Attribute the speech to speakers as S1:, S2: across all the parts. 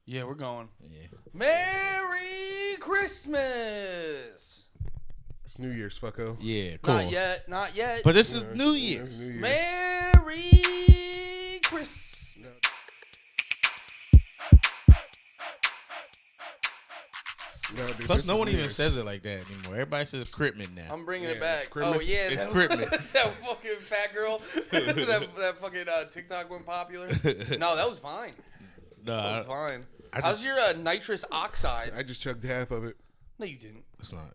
S1: Yeah, we're going.
S2: Yeah.
S1: Merry Christmas.
S3: It's New Year's, fucko.
S2: Yeah, cool.
S1: Not yet.
S2: But this is New Year's.
S3: New Year's.
S1: Merry Christmas.
S3: No, dude,
S2: Plus,
S3: this
S2: no
S3: is
S2: one
S3: New
S2: even
S3: Year's.
S2: says it like that anymore. Everybody says Critman now.
S1: I'm bringing
S3: Yeah,
S1: it back.
S3: Critman.
S1: Oh, yeah.
S2: It's
S1: that-
S2: Critman.
S1: that fucking fat girl. that fucking TikTok went popular. No, that was fine.
S2: No,
S1: That was fine.
S2: I
S1: How's your nitrous oxide?
S3: I just chugged half of it.
S1: No, you didn't.
S2: it's not.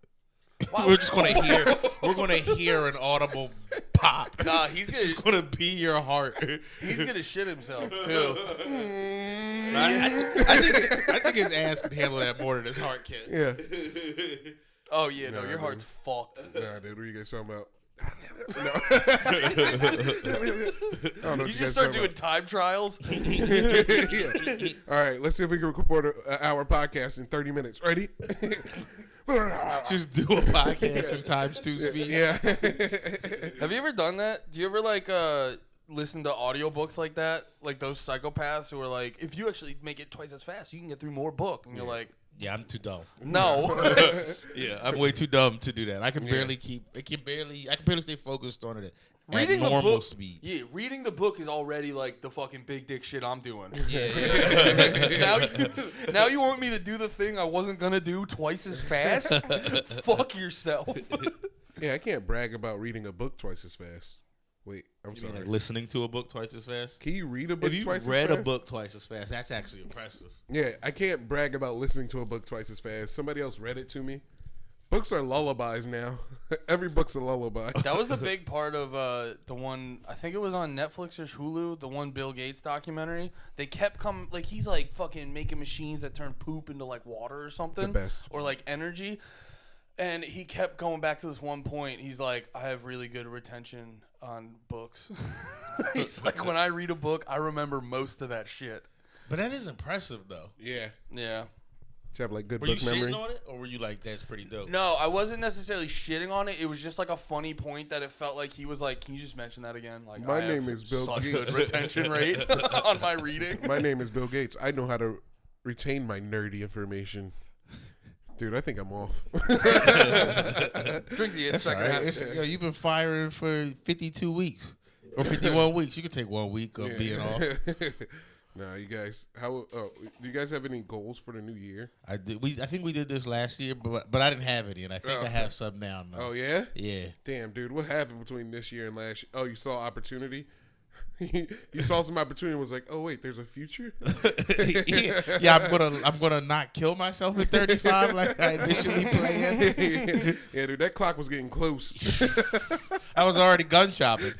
S1: Wow.
S2: We're just gonna hear. We're gonna hear an audible pop.
S1: Nah, he's
S2: It's just
S1: gonna
S2: gonna be your heart.
S1: he's gonna shit himself too.
S2: I think his ass can handle that more than his heart can.
S3: Yeah.
S1: Oh yeah, no,
S3: Nah,
S1: your
S3: dude.
S1: heart's fucked.
S3: Nah, dude, what are you guys talking about? No. I don't know what
S1: You
S3: guys
S1: just start
S3: talking
S1: doing time trials.
S3: Yeah. All right, let's see if we can record an hour podcast in 30 minutes. Ready?
S2: Just do a podcast in times 2 speed.
S3: Yeah.
S1: Have you ever done that? Do you ever like listen to audiobooks like that? Like those psychopaths who are like, if you actually make it twice as fast, you can get through more book. And you're like,
S2: Yeah, I'm too dumb.
S1: no.
S2: Yeah, I'm way too dumb to do that. I can barely I can barely stay focused on it at
S1: Reading the
S2: normal
S1: book,
S2: speed.
S1: Yeah, reading the book is already like the fucking big dick shit I'm doing.
S2: Yeah.
S1: now you want me to do the thing I wasn't gonna do twice as fast? Fuck yourself.
S3: Yeah, I can't brag about reading a book twice as fast. Wait, I'm
S2: You mean
S3: sorry.
S2: like listening to a book twice as fast?
S3: Can you read a book
S2: If you
S3: twice
S2: read
S3: as
S2: a
S3: fast?
S2: book twice as fast, that's actually impressive.
S3: Yeah, I can't brag about listening to a book twice as fast. Somebody else read it to me. Books are lullabies now. Every book's a lullaby.
S1: That was a big part of the one, I think it was on Netflix or Hulu, the one Bill Gates documentary. They kept coming, like he's like fucking making machines that turn poop into like water or something.
S3: The best.
S1: Or like energy. And he kept going back to this one point. He's like, I have really good retention on books. He's like, when I read a book, I remember most of that shit.
S2: But that is impressive, though.
S3: Yeah.
S1: Yeah.
S3: To have like good
S2: Were you
S3: book memory.
S2: shitting on it, or were you like, that's pretty dope?
S1: No, I wasn't necessarily shitting on it. It was just like a funny point that it felt like he was like, can you just mention that again? Like,
S3: My
S1: I have
S3: name is Bill
S1: such
S3: Gates.
S1: good retention rate on my reading.
S3: My name is Bill Gates. I know how to retain my nerdy information. Dude, I think I'm off.
S1: Drink the
S2: That's all
S1: second
S2: right.
S1: half.
S2: Yo, you've been firing for 52 weeks. Or 51 weeks. You could take 1 week of being off.
S3: Nah, you guys. Do you guys have any goals for the new year?
S2: I did. I think we did this last year, but I didn't have any, and I think I have some now. No.
S3: Oh yeah.
S2: Yeah.
S3: Damn, dude, what happened between this year and last year? Oh, you saw opportunity. You saw some opportunity and was like, oh wait, there's a future.
S2: yeah, I'm gonna not kill myself at 35 like I initially planned.
S3: Yeah, dude, that clock was getting close.
S2: I was already gun shopping.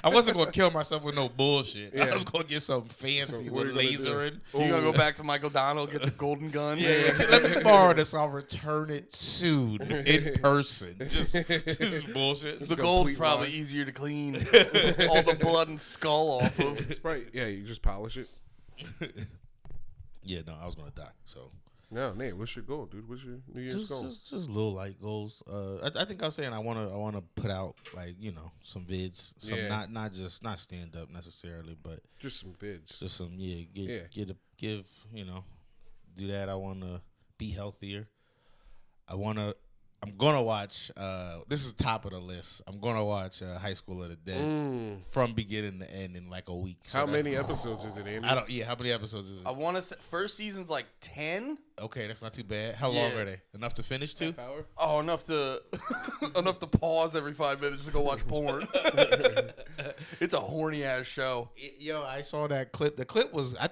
S2: I wasn't gonna kill myself with no bullshit.
S3: Yeah.
S2: I was gonna get something fancy
S3: So what
S2: with
S3: are you gonna
S2: lasering.
S1: You gonna go back to Michael Donald, get the golden gun?
S2: Yeah, let me borrow this. I'll return it soon in person. Just bullshit.
S1: The
S3: Complete
S1: gold's probably
S3: lie.
S1: easier to clean all the blood and skull off of.
S3: It's probably, yeah, you just polish it.
S2: Yeah, no, I was gonna die. So
S3: No, Nate, what's your goal, dude? What's your New Year's goal?
S2: just little light goals. I think I was saying I wanna put out like some vids, some
S3: Yeah.
S2: not stand up necessarily, but
S3: Just some vids.
S2: just some
S3: Yeah.
S2: do that. I wanna be healthier. I'm gonna watch. This is top of the list. I'm gonna watch High School of the Dead from beginning to end in like a week. So
S3: How
S2: that-
S3: many episodes is it, Andy?
S2: I don't. Yeah, how many episodes is it?
S1: I want to say first season's like 10.
S2: Okay, that's not too bad. How long
S1: Yeah.
S2: are they? Enough to finish too?
S3: Half hour?
S1: Oh, enough to pause every 5 minutes to go watch porn. It's a horny ass show.
S2: Yo, I saw that clip. The clip was. I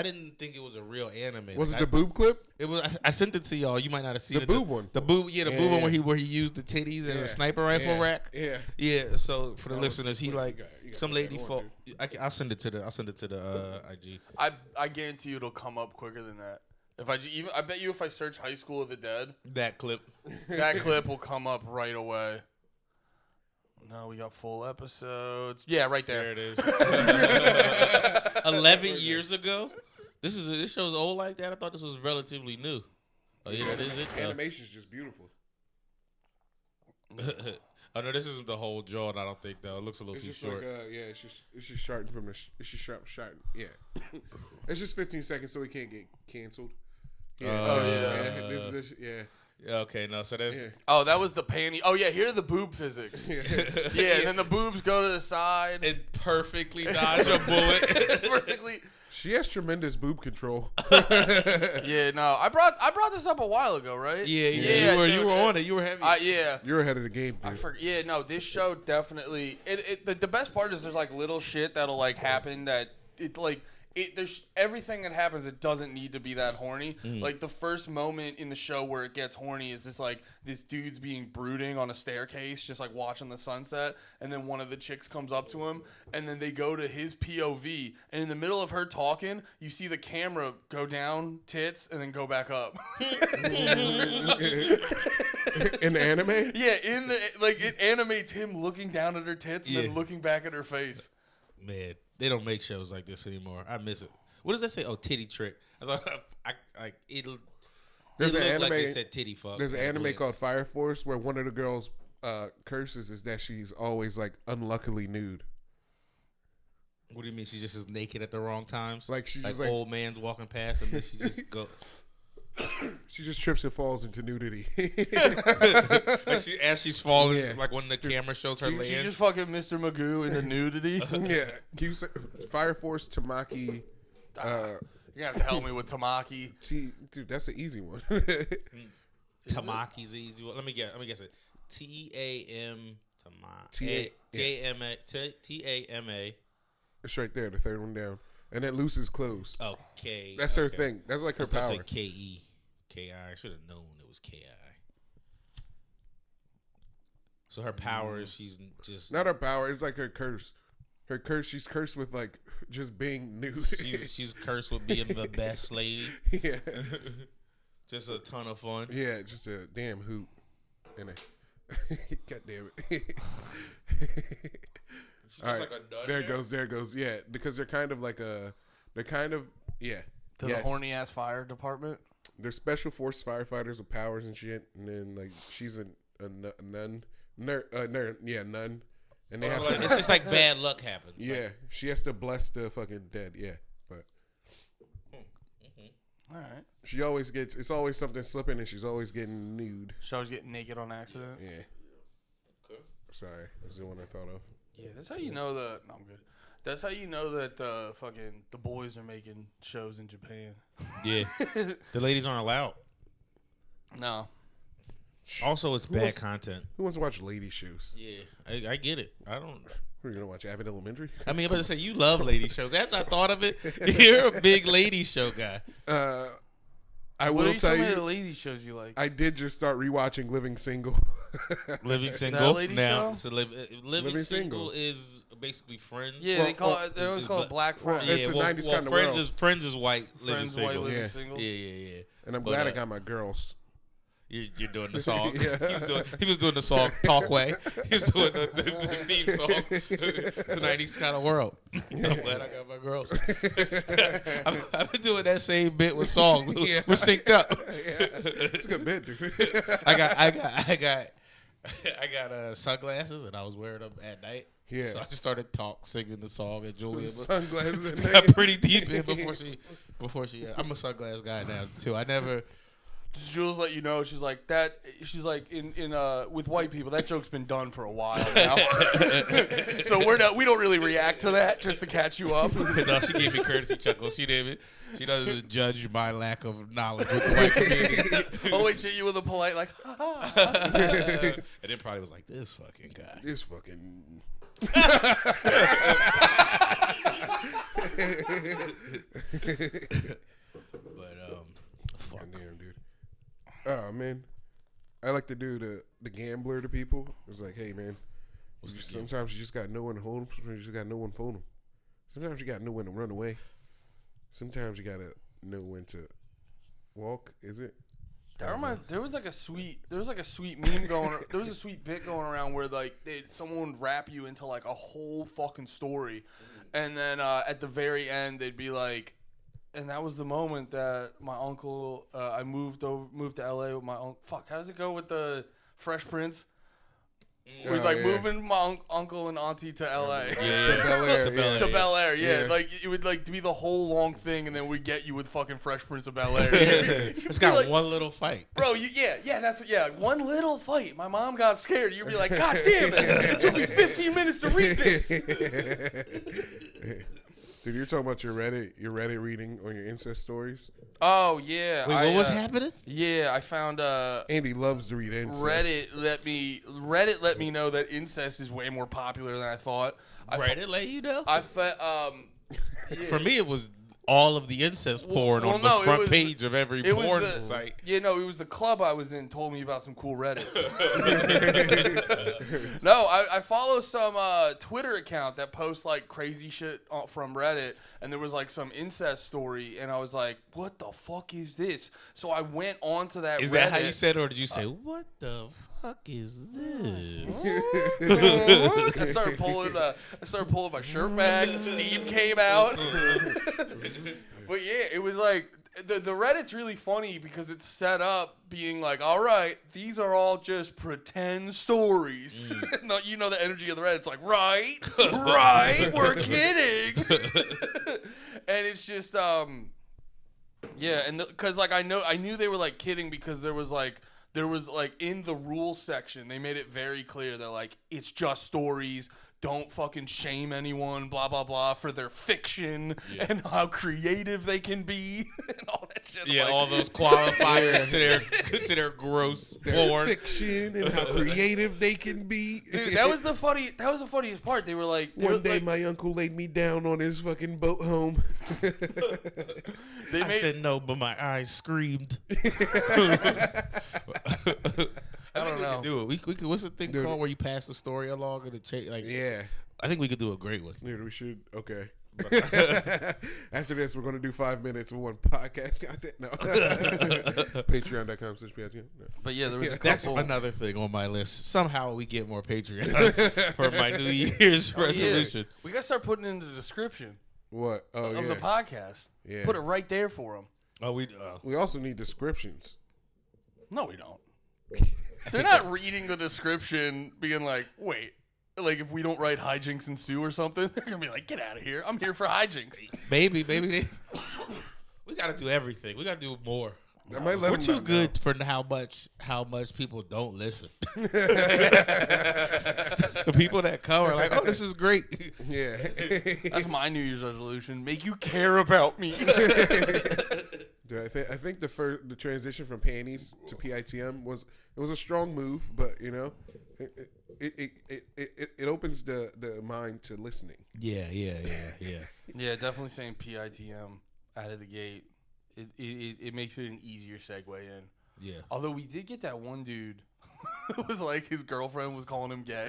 S2: didn't think it was a real anime.
S3: Was
S2: Like,
S3: it the boob clip?
S2: It was. I sent it to y'all. You might not have seen
S3: The
S2: it.
S3: boob one.
S2: The boob. Yeah, the
S3: Yeah,
S2: boob one
S3: yeah.
S2: where he used the titties as
S3: Yeah.
S2: a sniper rifle
S3: Yeah.
S2: rack.
S3: Yeah.
S2: Yeah. So for the
S3: That was-
S2: listeners, he
S3: you
S2: like
S3: got
S2: some
S3: that
S2: lady
S3: one,
S2: fought. I'll send it to the IG.
S1: I guarantee you it'll come up quicker than that. I bet you if I search High School of the Dead,
S2: That clip.
S1: that clip will come up right away. No, we got full episodes. Yeah, right there.
S2: There it is. 11 years ago. This show's old like that. I thought this was relatively new. Oh yeah, that is it.
S3: Animation's just beautiful.
S2: Oh no, this isn't the whole Jordan. I don't think though. It looks a little
S3: It's
S2: too
S3: just
S2: short.
S3: like, it's just starting from the. It's just starting. Yeah, it's just 15 seconds, so we can't get canceled. Yeah. Yeah.
S2: Okay, no. So there's.
S3: Yeah.
S1: Oh, that was the panty. Oh yeah, here are the boob physics. Yeah, and then the boobs go to the side.
S2: It perfectly dodge a bullet.
S1: Perfectly.
S3: She has tremendous boob control.
S1: Yeah, no, I brought this up a while ago, right?
S2: Yeah. You were on it. You were heavy.
S1: Yeah.
S3: You're ahead of the game, dude.
S1: This show definitely. The best part is there's like little shit that'll like happen that it like. There's everything that happens. It doesn't need to be that horny. Like the first moment in the show where it gets horny is this dude's being brooding on a staircase, just like watching the sunset, and then one of the chicks comes up to him, and then they go to his POV, and in the middle of her talking, you see the camera go down tits and then go back up.
S3: In the anime?
S1: Yeah, it animates him looking down at her tits and then looking back at her face.
S2: Man, they don't make shows like this anymore. I miss it. What does that say? Oh, titty trick. I thought it looked like they said titty fuck.
S3: There's an anime called Fire Force where one of the girls' curses is that she's always like unluckily nude.
S2: What do you mean? She just is naked at the wrong times?
S3: Like she's
S2: like
S3: just
S2: old man's walking past and then she just go.
S3: She just trips and falls into nudity.
S2: As she's falling, like when the camera shows her laying.
S1: She's just fucking Mr. Magoo into nudity.
S3: Yeah. Can you say Fire Force Tamaki?
S1: You're gonna have to help me with Tamaki.
S3: Dude, that's an easy one.
S2: Tamaki's easy one. Let me guess it. TAM TAMA.
S3: It's right there, the third one down. And then looses clothes.
S2: Okay.
S3: That's her thing. That's like her power.
S2: I KI. I should have known it was KI. So her power is she's just
S3: not her power. It's like her curse. Her curse. She's cursed with like just being nude.
S2: She's cursed with being the best lady.
S3: Yeah.
S2: Just a ton of fun.
S3: Yeah, just a damn hoot. And God damn it.
S2: She's just like a nut.
S3: There it goes. Yeah, because they're kind of
S1: To
S3: yes.
S1: the horny ass fire department.
S3: They're special force firefighters with powers and shit, and then like she's a nun, nun, and they have to,
S2: it's just like bad luck happens.
S3: Yeah, she has to bless the fucking dead. Yeah, but
S1: all right,
S3: she always gets. It's always something slipping, and she's always getting nude.
S1: She always getting naked on accident.
S3: Yeah.
S2: Okay.
S3: Sorry, that's the one I thought of.
S1: Yeah, that's how you know that. No, I'm good. That's how you know that the boys are making shows in Japan.
S2: Yeah, the ladies aren't allowed.
S1: No.
S2: Also, it's bad content.
S3: Who wants to watch lady shows?
S2: Yeah, I get it. I don't.
S3: Who are you gonna watch? Abbott Elementary?
S2: I mean, I'm about to say you love lady shows. After I thought of it, you're a big lady show guy.
S3: I
S1: What
S3: will
S1: are
S3: tell
S1: some of the
S3: you.
S1: lady shows you like?
S3: I did just start rewatching Living Single.
S2: Living Single
S1: lady
S2: now.
S1: show?
S2: So Living Single is basically Friends.
S1: Yeah, they always call it Black Friends.
S3: It's a 90s kind of world.
S2: Friends is white. Living
S1: Friends,
S2: Single.
S1: white, living
S3: Yeah.
S1: single.
S2: Yeah.
S3: And I'm glad I got my girls.
S2: You're doing the song.
S3: Yeah.
S2: He was doing the song Talkway. He was doing the theme song. It's a 90s kind of world. I'm glad I got my girls. I've been doing that same bit with songs.
S3: Yeah.
S2: We're synced up.
S3: Yeah. It's a good bit, dude.
S2: I got sunglasses and I was wearing them at night.
S3: Yeah.
S2: So I just started singing the song, and Julia
S3: Sunglasses.
S2: got pretty deep in before she. I'm a sunglass guy now too. I never.
S1: Did Jules let you know? She's like in with white people, that joke's been done for a while now. So we don't really react to that just to catch you up.
S2: No, she gave me courtesy chuckles. She did it. She doesn't judge my lack of knowledge with the white community.
S1: Always hit you with a polite like, ha ha.
S2: And then probably was like, this fucking guy.
S3: This fucking.
S2: But fuck.
S3: Damn, dude. Oh man, I like to do the gambler to people. It's like, hey man, sometimes you just got no one to hold them. Sometimes you just got no one to phone them. Sometimes you got no one to run away. Sometimes you gotta know when to walk. Is it?
S1: That reminds. There was a sweet meme going. There was a sweet bit going around where like someone would wrap you into like a whole fucking story, and then at the very end they'd be like, and that was the moment that my uncle. I moved to LA with my uncle. Fuck, how does it go with the Fresh Prince? Where he's like moving my uncle and auntie to L.A.
S3: To Bel Air.
S1: To Bel Air, yeah.
S3: Yeah.
S1: Like it would like be the whole long thing, and then we get you with fucking Fresh Prince of Bel Air.
S2: It's got
S1: like,
S2: one little fight,
S1: bro. One little fight. My mom got scared. You'd be like, God damn it! It took me 15 minutes to read this.
S3: Dude, you're talking about your Reddit reading on your incest stories.
S1: Oh yeah.
S2: Wait, what was happening?
S1: Yeah, I found
S3: Andy loves to read incest.
S1: Reddit let me know that incest is way more popular than I thought.
S2: Reddit let you know?
S1: Yeah.
S2: For me, it was all of the incest porn on the front page of every porn site.
S1: Yeah, no, it was the club I was in told me about some cool Reddits. No, I follow some Twitter account that posts like crazy shit from Reddit, and there was like some incest story, and I was like, what the fuck is this? So I went on to that Reddit.
S2: Is that how you said it, or did you say, what the fuck is this?
S1: I started pulling my shirt back. Steam came out. But yeah, it was like the Reddit's really funny because it's set up being like, all right, these are all just pretend stories. No, you know the energy of the Reddit. It's like, right, we're kidding. And it's just yeah, and because like I knew they were like kidding because there was like in the rules section they made it very clear they're like, it's just stories. Don't fucking shame anyone, blah, blah, blah, for their fiction and how creative they can be and all that shit.
S2: Yeah, like, all those qualifiers to their gross porn.
S3: Fiction and how creative they can be.
S1: Dude, that was the funniest part. They were like...
S3: One day my uncle laid me down on his fucking boat home.
S2: I said no, but my eyes screamed. I don't know. We could do it. We could. What's the thing called where you pass the story along and it like?
S3: Yeah.
S2: I think we could do a great one.
S3: Dude, we should. Okay. After this, we're going to do 5 minutes of one podcast content. No. Patreon.com/PitM. No.
S1: But yeah, there was a couple.
S2: That's another thing on my list. Somehow we get more Patreons for my New Year's resolution.
S1: Yeah. We got to start putting in the description.
S3: What?
S1: Of the podcast.
S3: Yeah.
S1: Put it right there for them.
S2: Oh,
S3: we also need descriptions.
S1: No, we don't. They're not reading the description being like, wait, like if we don't write hijinks ensue or something, they're going to be like, get out of here. I'm here for hijinks.
S2: Maybe we got to do everything. We got to do more.
S3: We're
S2: too good for how much people don't listen. The people that come are like, oh, this is great.
S3: Yeah.
S1: That's my New Year's resolution. Make you care about me.
S3: Dude, I think the transition from panties to PITM was a strong move, but you know, it opens the mind to listening.
S2: Yeah.
S1: Yeah, definitely saying PITM out of the gate. It makes it an easier segue in.
S2: Yeah.
S1: Although we did get that one dude. It was like his girlfriend was calling him gay.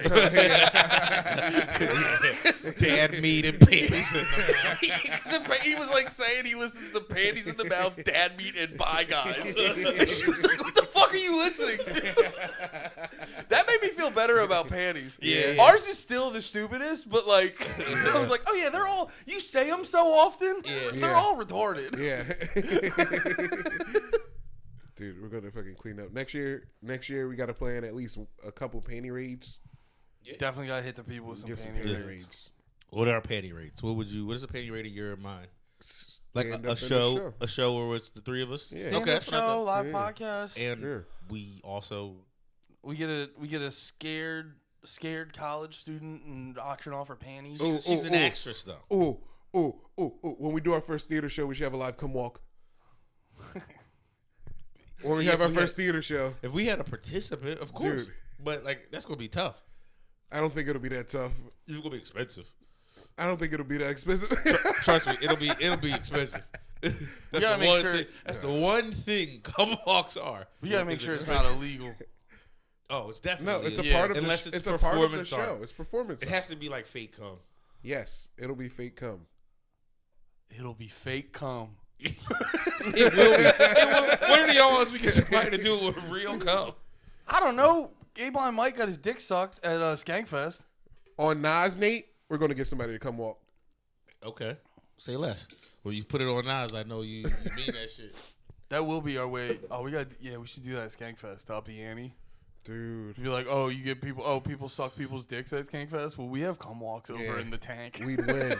S2: Dad meat and panties in the mouth.
S1: He was like saying he listens to Panties in the Mouth, Dad Meat, and Bye Guys. And she was like, what the fuck are you listening to? That made me feel better about panties.
S2: Yeah.
S1: Ours is still the stupidest, but like, I was like, oh yeah, they're all, you say them so often, they're all retarded.
S3: Yeah. Dude, we're gonna fucking clean up next year. Next year, we got to plan at least a couple panty raids.
S1: Yeah. Definitely gotta hit the people with some panty raids.
S2: What are our panty rates? What is a panty rate of your mind? Like a
S3: show
S2: where it's the three of us.
S3: Yeah.
S1: Okay, show, live podcast,
S2: and we also
S1: we get a scared college student and auction off her panties.
S2: She's an actress though.
S3: When we do our first theater show, we should have a live come walk. When we have our first theater show.
S2: If we had a participant, of course.
S3: Dude.
S2: But like that's gonna be tough.
S3: I don't think it'll be that tough.
S2: It's gonna be expensive.
S3: I don't think it'll be that expensive.
S2: Trust me, it'll be expensive. That's the one thing. That's the one thing come walks are.
S1: We gotta make sure it's not illegal.
S2: Oh, it's definitely
S3: no. It's a part of
S2: unless
S3: it's
S2: performance
S3: a part of the show.
S2: art.
S3: It's performance.
S2: It has to be like fake cum.
S3: Yes, it'll be fake cum.
S1: It'll be fake cum.
S2: It will be. What are the odds we get somebody to do it with real cum?
S1: I don't know. Gay Blind Mike got his dick sucked at Skankfest.
S3: On Nas, Nate, we're going to get somebody to come walk.
S2: Okay. Say less. When you put it on Nas, I know you mean that shit.
S1: That will be our way. Oh, we should do that at Skankfest. Up the ante.
S3: Dude.
S1: Be like, oh, you get people. Oh, people suck people's dicks at Skank Fest. Well, we have cum walks over in the tank.
S3: We'd win.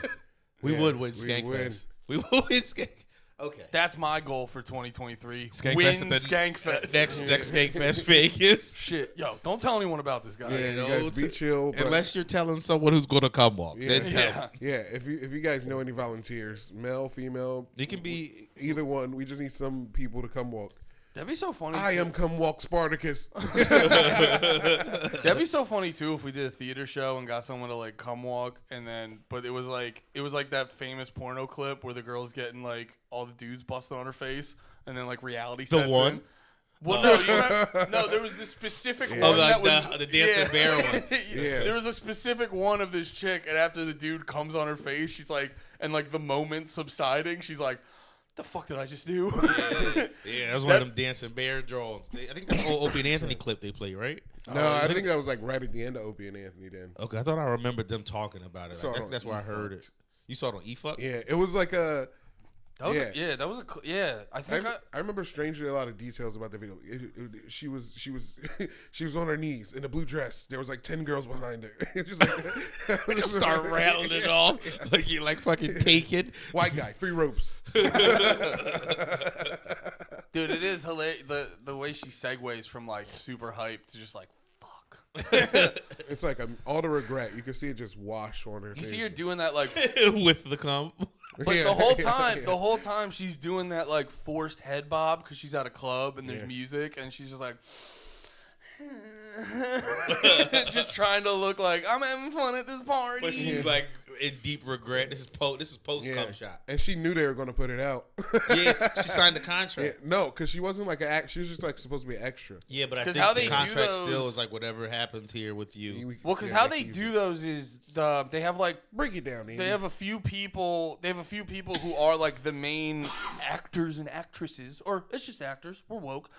S2: We would win Skank Fest. We would win Skank. Okay.
S1: That's my goal for 2023.
S2: Skank
S1: Win
S2: Fest at the
S1: Skank Fest.
S2: Next Skank Fest Vegas.
S1: Shit, yo, don't tell anyone about this, guys.
S3: Yeah, you guys be chill.
S2: Unless you're telling someone who's going to come walk. Then tell them.
S3: Yeah, if you guys know any volunteers, male, female,
S2: It can be
S3: either one. We just need some people to come walk.
S1: That'd be so funny.
S3: I am come walk Spartacus.
S1: That'd be so funny too if we did a theater show and got someone to like come walk, and then but it was like that famous porno clip where the girl's getting like all the dudes busting on her face, and then like reality sets
S2: one?
S1: in. Well, no, you remember, no, there was this specific one.
S2: like
S1: that was,
S2: the dancing bear one.
S3: Yeah.
S1: There was a specific one of this chick, and after the dude comes on her face, she's like, and like the moment subsiding, she's like, the fuck did I just do?
S2: Yeah, that was one of them dancing bear drawings. I think that's the old Opie and Anthony clip they play, right?
S3: No, I think that was like right at the end of Opie and Anthony then.
S2: Okay, I thought I remembered them talking about it.
S3: Saw it
S2: Like,
S3: on
S2: that's where I heard
S3: E-Fucked.
S2: it. You saw it on E-Fuck?
S3: Yeah, it was like a...
S1: That was
S3: Yeah.
S1: that was yeah. I think
S3: I remember strangely a lot of details about the video. She was she was on her knees in a blue dress. There was like 10 girls behind her. Just like,
S2: Just start rattling it off like you're like fucking Taken.
S3: White guy, 3 ropes.
S1: dude, it is hilarious the way she segues from like super hype to just like fuck.
S3: It's like all the regret. You can see it just wash on her.
S1: You
S3: face.
S1: see her doing that like
S2: With the cum.
S1: But
S3: Yeah.
S1: the whole time she's doing that like forced head bob because she's at a club and there's
S3: Yeah.
S1: music and she's just like, just trying to look like I'm having fun at this party.
S2: But she's like in deep regret. This is post cum shot.
S3: And she knew they were going to put it out.
S2: Yeah, she signed the
S3: Yeah,
S2: contract.
S3: no, because she wasn't like she was just like supposed to be an extra.
S2: Yeah, but I
S1: 'Cause
S2: think
S1: how
S2: the
S1: they do
S2: contract
S1: those-
S2: still is like whatever happens here with you.
S1: Well, because
S3: Yeah,
S1: how
S3: make
S1: they
S3: it
S1: do
S3: easier.
S1: those is they have like
S3: Break it down, Andy.
S1: they have a few people who are like the main actors and actresses, or it's just actors. We're woke.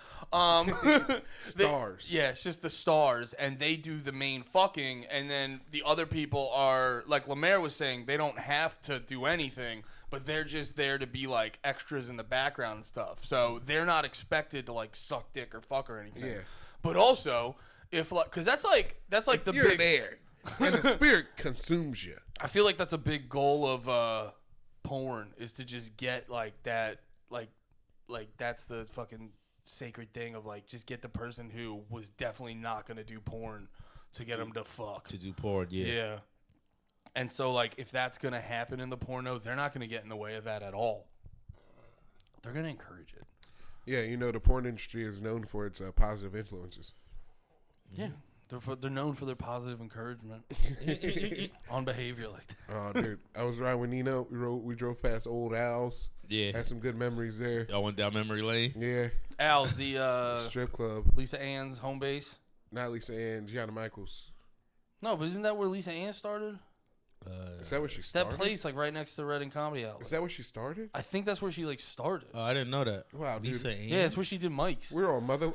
S3: Stars.
S1: Yeah, it's just the stars, and they do the main fucking, and then the other people are like LeMaire was saying, they don't have to do anything, but they're just there to be like extras in the background and stuff. So they're not expected to like suck dick or fuck or anything.
S3: Yeah.
S1: But also, if like, because that's like the
S3: You're
S1: big.
S3: there, and the spirit consumes you.
S1: I feel like that's a big goal of porn is to just get like that, like that's the fucking sacred thing of like just get the person who was definitely not gonna do porn to get them to fuck.
S2: To do porn, yeah.
S1: Yeah. And so like if that's gonna happen in the porno, they're not gonna get in the way of that at all. They're gonna encourage it.
S3: Yeah, you know the porn industry is known for its positive influences.
S1: Yeah. They're known for their positive encouragement on behavior like that.
S3: Oh, dude, I was riding with Nino. We drove past Old Al's.
S2: Yeah.
S3: Had some good memories there.
S2: Y'all went down memory lane.
S3: Yeah,
S1: Al's the
S3: strip club.
S1: Lisa Ann's home base.
S3: Not Lisa Ann, Gianna Michaels.
S1: No, but isn't that where Lisa Ann started?
S3: Is that where she
S1: That
S3: started?
S1: place, like right next to Reading Comedy Outlet.
S3: Is that where she started?
S1: I think that's where she like started.
S2: Oh, I didn't know that.
S3: Wow, dude.
S2: Lisa Ann?
S1: Yeah, it's where she did mics.
S3: We're on mother.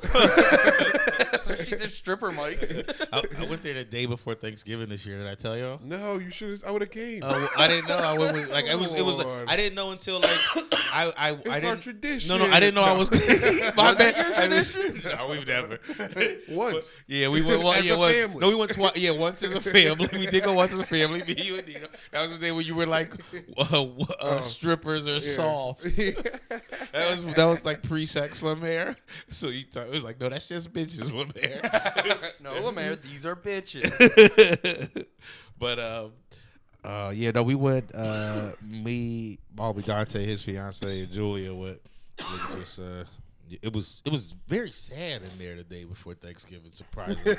S1: She did stripper mics.
S2: I went there the day before Thanksgiving this year. Did I tell y'all?
S3: No, you should have. I would have came.
S2: I didn't know. I went with, like it was.
S3: Lord.
S2: I didn't know until like I
S3: It's
S2: didn't.
S3: our tradition.
S2: No, I didn't know I was. My bad. No, we've never.
S3: Once.
S2: Yeah, we went. Well,
S3: As
S2: yeah,
S3: a
S2: once.
S3: family.
S2: No, we went twice. Yeah, once as a family. We did go once as a family. Me, you, and Nino. That was the day when you were like, strippers are soft. That was like pre-sex LeMaire. So it was like, no, that's just bitches LeMaire.
S1: No, LeMaire, these are bitches.
S2: But yeah, no, we went. Me, Bobby, Dante, his fiance, and Julia went. Just it was very sad in there the day before Thanksgiving. Surprisingly,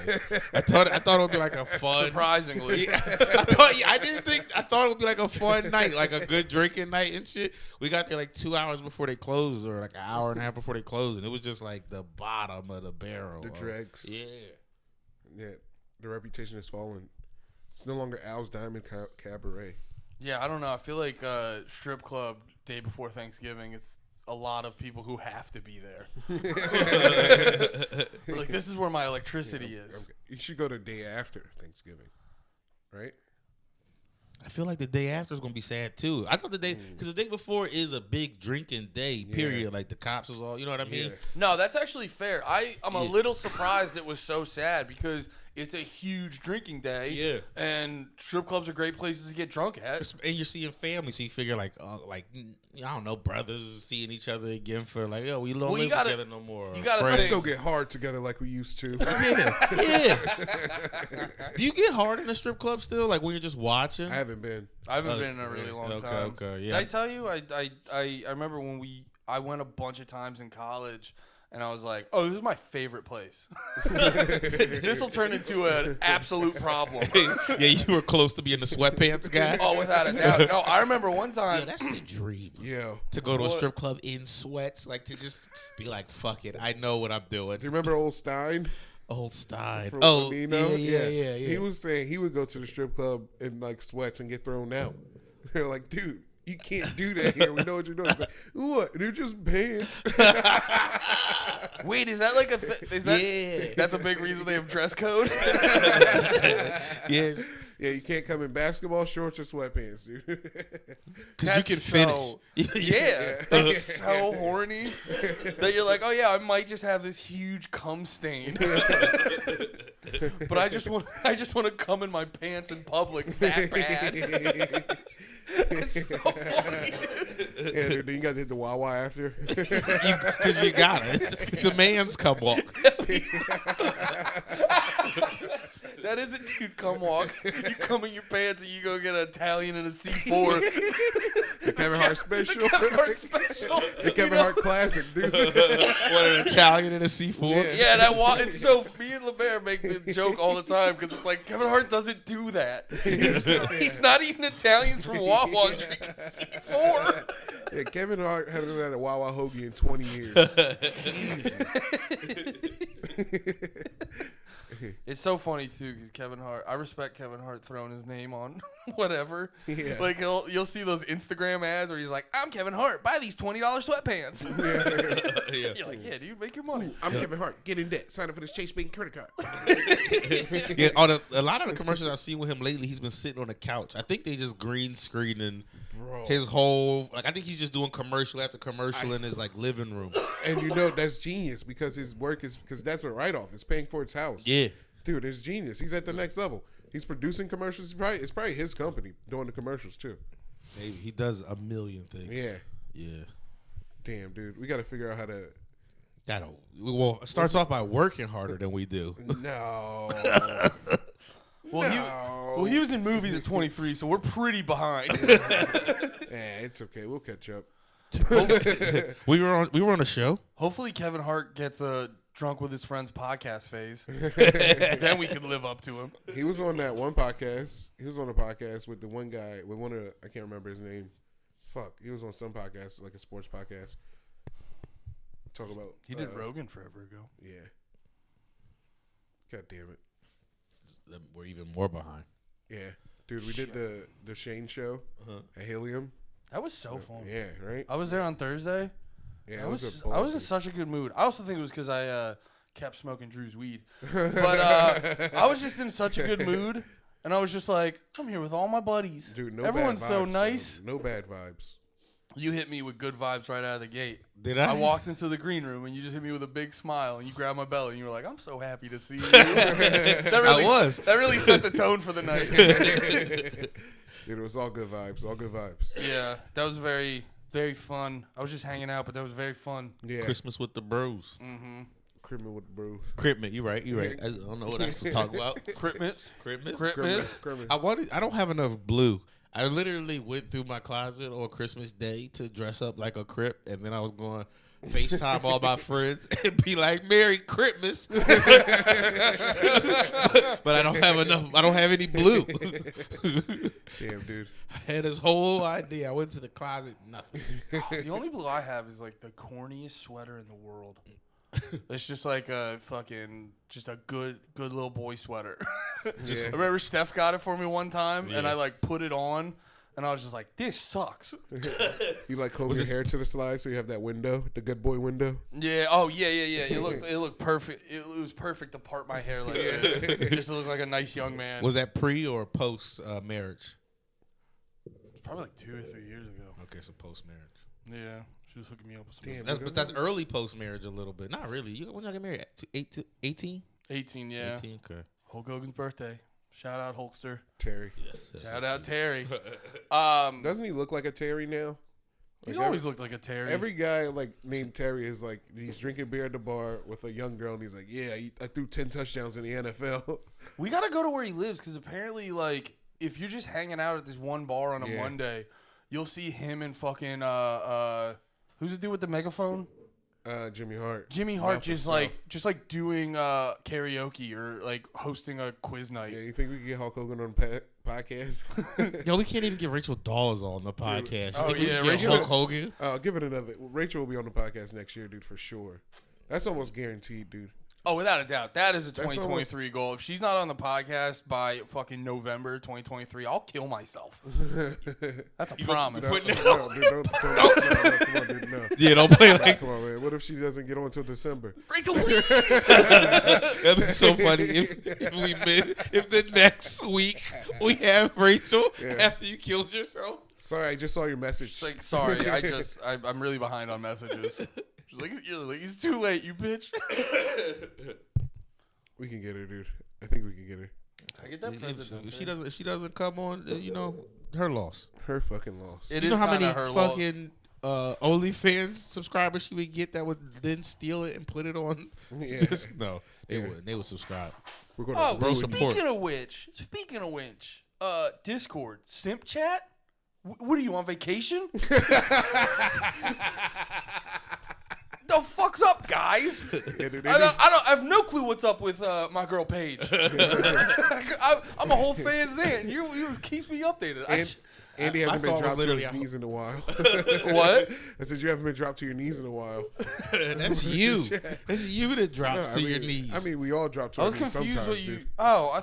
S2: I thought it would be like a fun.
S1: Surprisingly.
S2: Yeah, I thought it would be like a fun night, like a good drinking night and shit. We got there like 2 hours before they closed, or like an hour and a half before they closed, and it was just like the bottom of the barrel.
S3: The dregs.
S2: Yeah.
S3: Yeah, the reputation has fallen. It's no longer Al's Diamond Cabaret.
S1: Yeah, I don't know. I feel like strip club day before Thanksgiving, it's a lot of people who have to be there. Like, this is where my electricity is.
S3: Okay. You should go the day after Thanksgiving, right?
S2: I feel like the day after is gonna be sad too. I thought the day because the day before is a big drinking day. Period. Like the cops is all. You know what I mean?
S1: No, that's actually fair. I'm a little surprised it was so sad because it's a huge drinking day.
S2: Yeah.
S1: And strip clubs are great places to get drunk at.
S2: And you're seeing family, so you figure like I don't know, brothers seeing each other again for like, yo, we don't live together no more.
S1: You gotta
S3: let's go get hard together like we used to.
S2: Yeah. Do you get hard in a strip club still? Like when you're just watching?
S3: I haven't been
S1: in a really long time.
S2: Okay, yeah.
S1: Did I tell you? I remember when I went a bunch of times in college. And I was like, oh, this is my favorite place. This will turn into an absolute problem.
S2: Yeah, you were close to being the sweatpants guy.
S1: Oh, without a doubt. No, I remember one time.
S2: Yeah, that's the dream.
S3: Yeah.
S2: To go to a strip club in sweats, like to just be like, fuck it, I know what I'm doing.
S3: Do you remember Old Stein?
S2: Old Stein.
S3: From
S2: Oh,
S3: Lamino?
S2: yeah.
S3: He was saying he would go to the strip club in like sweats and get thrown out. They're like, dude, you can't do that here. We know what you're doing. It's like, what? They're just pants.
S1: Wait, is that like that's a big reason they have dress code?
S2: Yes.
S3: Yeah, you can't come in basketball shorts or sweatpants, dude.
S2: Because you can finish.
S1: Yeah. It's so horny that you're like, oh yeah, I might just have this huge cum stain. But I just want to come in my pants in public that bad. It's so funny, dude.
S3: Yeah, dude, then you got to hit the Wawa after.
S2: Because you got it. It's a man's cum walk.
S1: That is a dude cum walk. You come in your pants and you go get an Italian and a C4.
S3: The Kevin Hart special.
S1: The Kevin Hart special.
S3: The Kevin Hart classic, dude.
S2: What, an Italian and a C4?
S1: Yeah, that walk. It's so me and LeMaire make the joke all the time because it's like Kevin Hart doesn't do that. He's not eating Italians from Wawa and drinking C4.
S3: Yeah, Kevin Hart hasn't had a Wawa hoagie in 20 years. Easy.
S1: It's so funny too because Kevin Hart. I respect Kevin Hart throwing his name on whatever. Yeah. Like you'll see those Instagram ads where he's like, "I'm Kevin Hart. Buy these $20 sweatpants." Yeah. You're like, "Yeah, dude, make your money."
S3: I'm Kevin Hart. Get in debt. Sign up for this Chase Bank credit card.
S2: Yeah, a lot of the commercials I've seen with him lately, he's been sitting on the couch. I think they just green screening his whole. Like I think he's just doing commercial after commercial in his like living room.
S3: And you know that's genius because his work is because that's a write off. It's paying for its house.
S2: Yeah.
S3: Dude, it's genius. He's at the next level. He's producing commercials. It's probably his company doing the commercials too.
S2: Maybe he does a million things.
S3: Yeah.
S2: Yeah.
S3: Damn, dude. We got to figure out how to.
S2: Well, it starts off by working harder than we do.
S3: No.
S1: Well, he was in movies at 23, so we're pretty behind.
S3: Yeah, it's okay. We'll catch up.
S2: We were on a show.
S1: Hopefully, Kevin Hart gets a drunk with his friends podcast phase. Then we can live up to him.
S3: He was on that one podcast. He was on a podcast with the one guy with one of the, I can't remember his name. Fuck. He was on some podcast, like a sports podcast. Talk about.
S1: He did Rogan forever ago.
S3: Yeah. God damn it.
S2: We're even more behind.
S3: Yeah, dude. We did the Shane show at Helium.
S1: That was so fun.
S3: Yeah, right.
S1: I was there on Thursday.
S3: Yeah,
S1: I was in such a good mood. I also think it was because I kept smoking Drew's weed. But I was just in such a good mood. And I was just like, I'm here with all my buddies.
S3: Dude, no
S1: Everyone's
S3: bad vibes,
S1: so nice.
S3: Bro. No bad vibes.
S1: You hit me with good vibes right out of the gate.
S2: Did I?
S1: I walked into the green room and you just hit me with a big smile and you grabbed my belly and you were like, I'm so happy to see you. That really set the tone for the night.
S3: Dude, it was all good vibes. All good vibes.
S1: Yeah, that was very, very fun. I was just hanging out, but that was very fun.
S3: Yeah.
S2: Christmas with the bros.
S1: Mm-hmm.
S3: Christmas with the bros.
S2: Cripment, you right. I don't know what else to talk about.
S1: Christmas.
S2: I don't have enough blue. I literally went through my closet on Christmas Day to dress up like a Crip, and then I was going to FaceTime all my friends and be like, Merry Christmas. But I don't have enough. I don't have any blue.
S3: Damn, dude.
S2: I had this whole idea. I went to the closet, nothing.
S1: The only blue I have is like the corniest sweater in the world. It's just like a just a good little boy sweater. I remember Steph got it for me one time, and I like put it on, and I was just like, "This sucks."
S3: You like comb your hair to the slide, so you have that window, the good boy window.
S1: Yeah. Oh yeah. It looked perfect. It was perfect to part my hair like this, just to look like a nice young man.
S2: Was that pre or post marriage?
S1: probably like 2 or 3 years ago.
S2: Okay, so post marriage.
S1: Yeah, she was hooking me up with some.
S3: Damn.
S2: That's early post marriage a little bit. Not really. When y'all get married? 18?
S1: 18, yeah.
S2: 18, okay.
S1: Hulk Hogan's birthday. Shout out Hulkster.
S3: Terry.
S2: Yes.
S1: Shout out Terry.
S3: Doesn't he look like a Terry now?
S1: He's
S3: Like,
S1: always looked like a Terry.
S3: Every guy like named Terry is like he's drinking beer at the bar with a young girl and he's like, yeah, I threw 10 touchdowns in the NFL.
S1: We gotta go to where he lives because apparently, like, if you're just hanging out at this one bar on a Monday, you'll see him and fucking who's the dude with the megaphone?
S3: Jimmy Hart.
S1: Jimmy Hart just like doing karaoke or like hosting a quiz night.
S3: Yeah, you think we can get Hulk Hogan on the podcast?
S2: Yo, we can't even get Rachel Dawes on the podcast. You think we
S1: yeah,
S2: can get
S1: Rachel-
S2: Hulk Hogan?
S3: Give it another. Rachel will be on the podcast next year, dude, for sure. That's almost guaranteed, dude.
S1: Oh, without a doubt. That is a
S3: That's
S1: 2023 goal. If she's not on the podcast by fucking November 2023, I'll kill myself. That's a promise.
S3: No, dude, don't, come on, dude, no.
S2: Yeah, don't play like
S3: Come on, man. What if she doesn't get on until December?
S1: Rachel, please.
S2: that'd be so funny if the next week we have Rachel after you killed yourself.
S3: Sorry, I just saw your message.
S1: She's like, sorry, I'm really behind on messages. She's like, it's too late, you bitch.
S3: We can get her, dude. I think we can get her.
S1: I get that
S2: If she doesn't come on, her loss.
S3: Her fucking loss.
S1: It
S2: You
S1: is
S2: know how many
S1: kinda her loss.
S2: fucking OnlyFans subscribers she would get that would then steal it and put it on?
S3: Yeah.
S2: This? No, they wouldn't. They would subscribe.
S3: We're going
S1: Oh,
S3: to ruin
S2: support.
S1: speaking of which, Discord, Simp Chat? What are you, on vacation? The fuck's up, guys?
S3: Yeah, dude,
S1: I have no clue what's up with my girl Paige. I'm a whole fan Zan. You keeps me updated.
S3: Andy hasn't been
S2: thought was
S3: dropped to
S2: literally
S3: his knees in a while.
S1: What?
S3: I said you haven't been dropped to your knees in a while.
S2: That's you. That's you that drops
S3: No,
S2: to
S3: I mean,
S2: your knees.
S3: I mean, we all drop to
S1: I
S3: our
S1: was
S3: knees
S1: confused
S3: sometimes,
S1: what you.
S3: dude.
S1: Oh,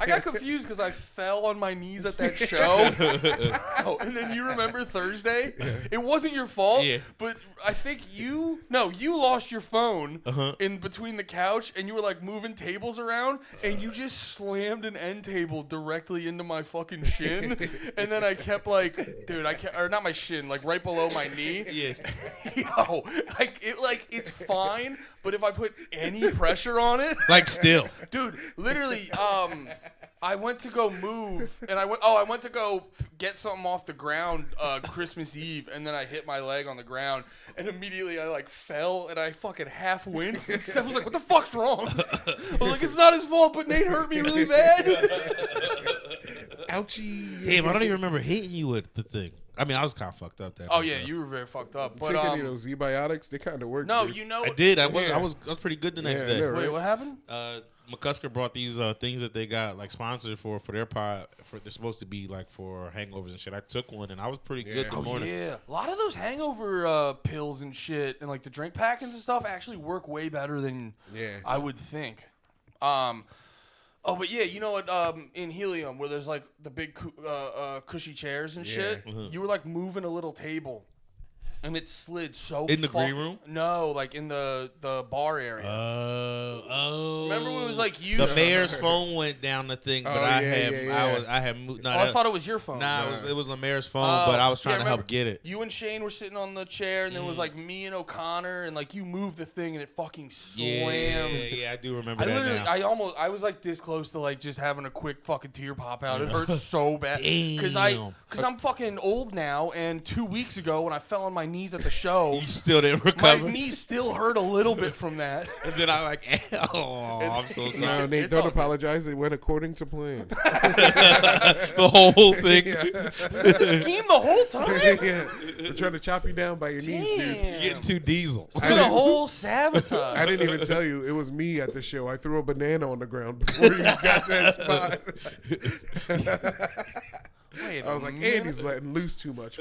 S1: I got confused because I fell on my knees at that show. Ow. And then you remember Thursday? It wasn't your fault.
S2: Yeah.
S1: But I think you lost your phone in between the couch and you were like moving tables around and you just slammed an end table directly into my fucking shin. And then I kept like, dude, or not my shin, like right below my knee.
S2: Yeah.
S1: Yo, it's fine, but if I put any pressure on it,
S2: Like still.
S1: dude, literally, I went to go move, and I went to go get something off the ground Christmas Eve, and then I hit my leg on the ground, and immediately I like fell, and I fucking half winced, and Steph was like, "What the fuck's wrong?" I was like, "It's not his fault, but Nate hurt me really bad."
S3: Ouchie.
S2: Damn, I don't even remember hitting you with the thing. I mean, I was kind of fucked up that
S1: Oh
S2: day,
S1: yeah,
S2: though.
S1: you were very fucked up.
S3: Take
S1: But
S3: any of those Z-biotics? They kind of work.
S1: no,
S3: dude.
S1: you know,
S2: I did. I
S3: Yeah.
S2: was pretty good the next
S3: Yeah,
S2: day.
S3: they're
S1: Wait, what happened?
S2: McCusker brought these things that they got like sponsored for their pod. They're supposed to be like for hangovers and shit. I took one and I was pretty good the
S3: Oh,
S2: morning.
S1: Yeah, a lot of those hangover pills and shit, and like the drink packets and stuff, actually work way better than I would think. Oh, but yeah, you know what? In Helium, where there's like the big cushy chairs and shit, you were like moving a little table, and it slid so
S2: In the green room?
S1: No, like in the bar area. Remember when it was like you?
S2: The mayor's phone went down the thing, but
S3: Oh,
S2: I
S3: yeah.
S2: I had moved. No,
S1: I thought it was your phone.
S2: Nah, it was LeMaire's phone, but I was trying to help get it.
S1: You and Shane were sitting on the chair, and there was like me and O'Connor, and like you moved the thing, and it fucking slammed.
S2: Yeah, I do remember that now.
S1: I was like this close to like just having a quick fucking tear pop out. It hurt so bad because
S2: Damn.
S1: I'm fucking old now. And 2 weeks ago when I fell on my knees at the show,
S2: You still didn't
S1: my
S2: recover?
S1: knees still hurt a little bit from that.
S2: And then I like, oh, I'm so sorry.
S3: No, Nate,
S1: It's
S3: don't
S1: all good.
S3: apologize. It went according to plan.
S2: The whole thing.
S1: Scheme the whole time.
S3: Yeah. We're trying to chop you down by your knees, dude.
S1: Damn.
S2: Getting two diesels.
S1: The whole sabotage.
S3: I didn't even tell you. It was me at the show. I threw a banana on the ground before you got to that spot.
S1: Wait,
S3: I was like, Andy's letting loose too much.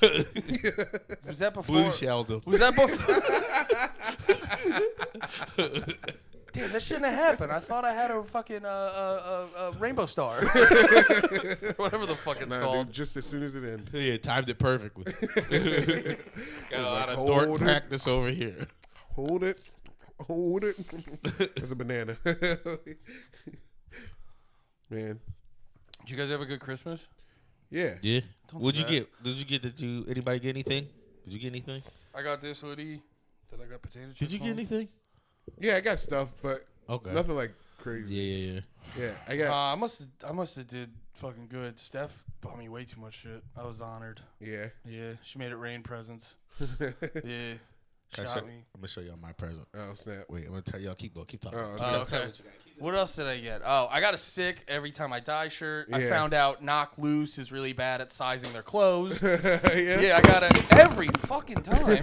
S1: was that before?
S2: Blue shelled
S1: Was that before? Damn, that shouldn't have happened. I thought I had a fucking rainbow star. Whatever the fuck it's
S3: Nah,
S1: called.
S3: dude, just as soon as it ended.
S2: Yeah, timed it perfectly. Got a lot of
S3: hold
S2: dork
S3: it.
S2: practice over here.
S3: Hold it. Hold it. There's a banana. Man.
S1: Did you guys have a good Christmas?
S3: Yeah.
S2: Yeah.
S1: Don't
S2: What'd
S1: do
S2: you get? Anybody get anything? Did you get anything?
S1: I got this hoodie. Then I got potato chips.
S2: Did you get anything?
S3: Yeah, I got stuff, but
S2: Okay.
S3: nothing like crazy.
S2: Yeah.
S3: Yeah, I got.
S1: I must have did fucking good. Steph bought me way too much shit. I was honored.
S3: Yeah.
S1: Yeah, she made it rain presents.
S3: Oh,
S1: Yeah,
S2: I'm
S1: shot me.
S2: gonna show y'all my present.
S3: snap.
S2: Wait, I'm gonna tell y'all. Keep talking.
S3: Oh,
S2: Keep
S3: okay.
S2: tell
S1: Okay.
S2: what you got.
S1: What else did I get? Oh, I got a sick every time I die shirt. I
S3: Yeah.
S1: found out Knock Loose is really bad at sizing their clothes.
S3: Yeah.
S1: Yeah, I got it every fucking time.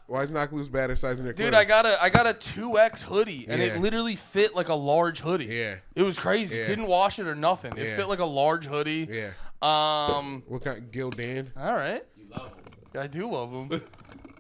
S3: Why is Knock Loose bad at sizing their clothes?
S1: Dude, I got a 2X hoodie, and
S3: Yeah.
S1: it literally fit like a large hoodie.
S3: Yeah.
S1: It was crazy.
S3: Yeah.
S1: Didn't wash it or nothing.
S3: Yeah.
S1: It fit like a large hoodie.
S3: Yeah.
S1: All
S3: What kind? Gildan?
S1: right. You love him. I do love him.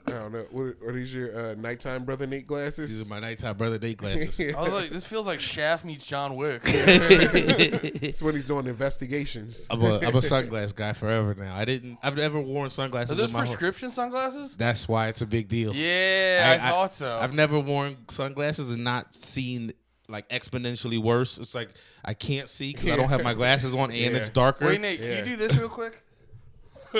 S3: I don't know. What are these your nighttime Brother Nate glasses?
S2: These are my nighttime brother date glasses.
S1: I was like, this feels like Shaft meets John Wick.
S3: It's when he's doing investigations.
S2: I'm a sunglass guy forever now. I've never worn sunglasses
S1: Are those
S2: in my whole.
S1: prescription sunglasses?
S2: That's why it's a big deal.
S1: Yeah, I thought so.
S2: I've never worn sunglasses and not seen like exponentially worse. It's like I can't see because I don't have my glasses on and
S3: Yeah.
S2: it's darker.
S1: Wait, Nate, can
S3: Yeah.
S1: you do this real quick?
S2: Or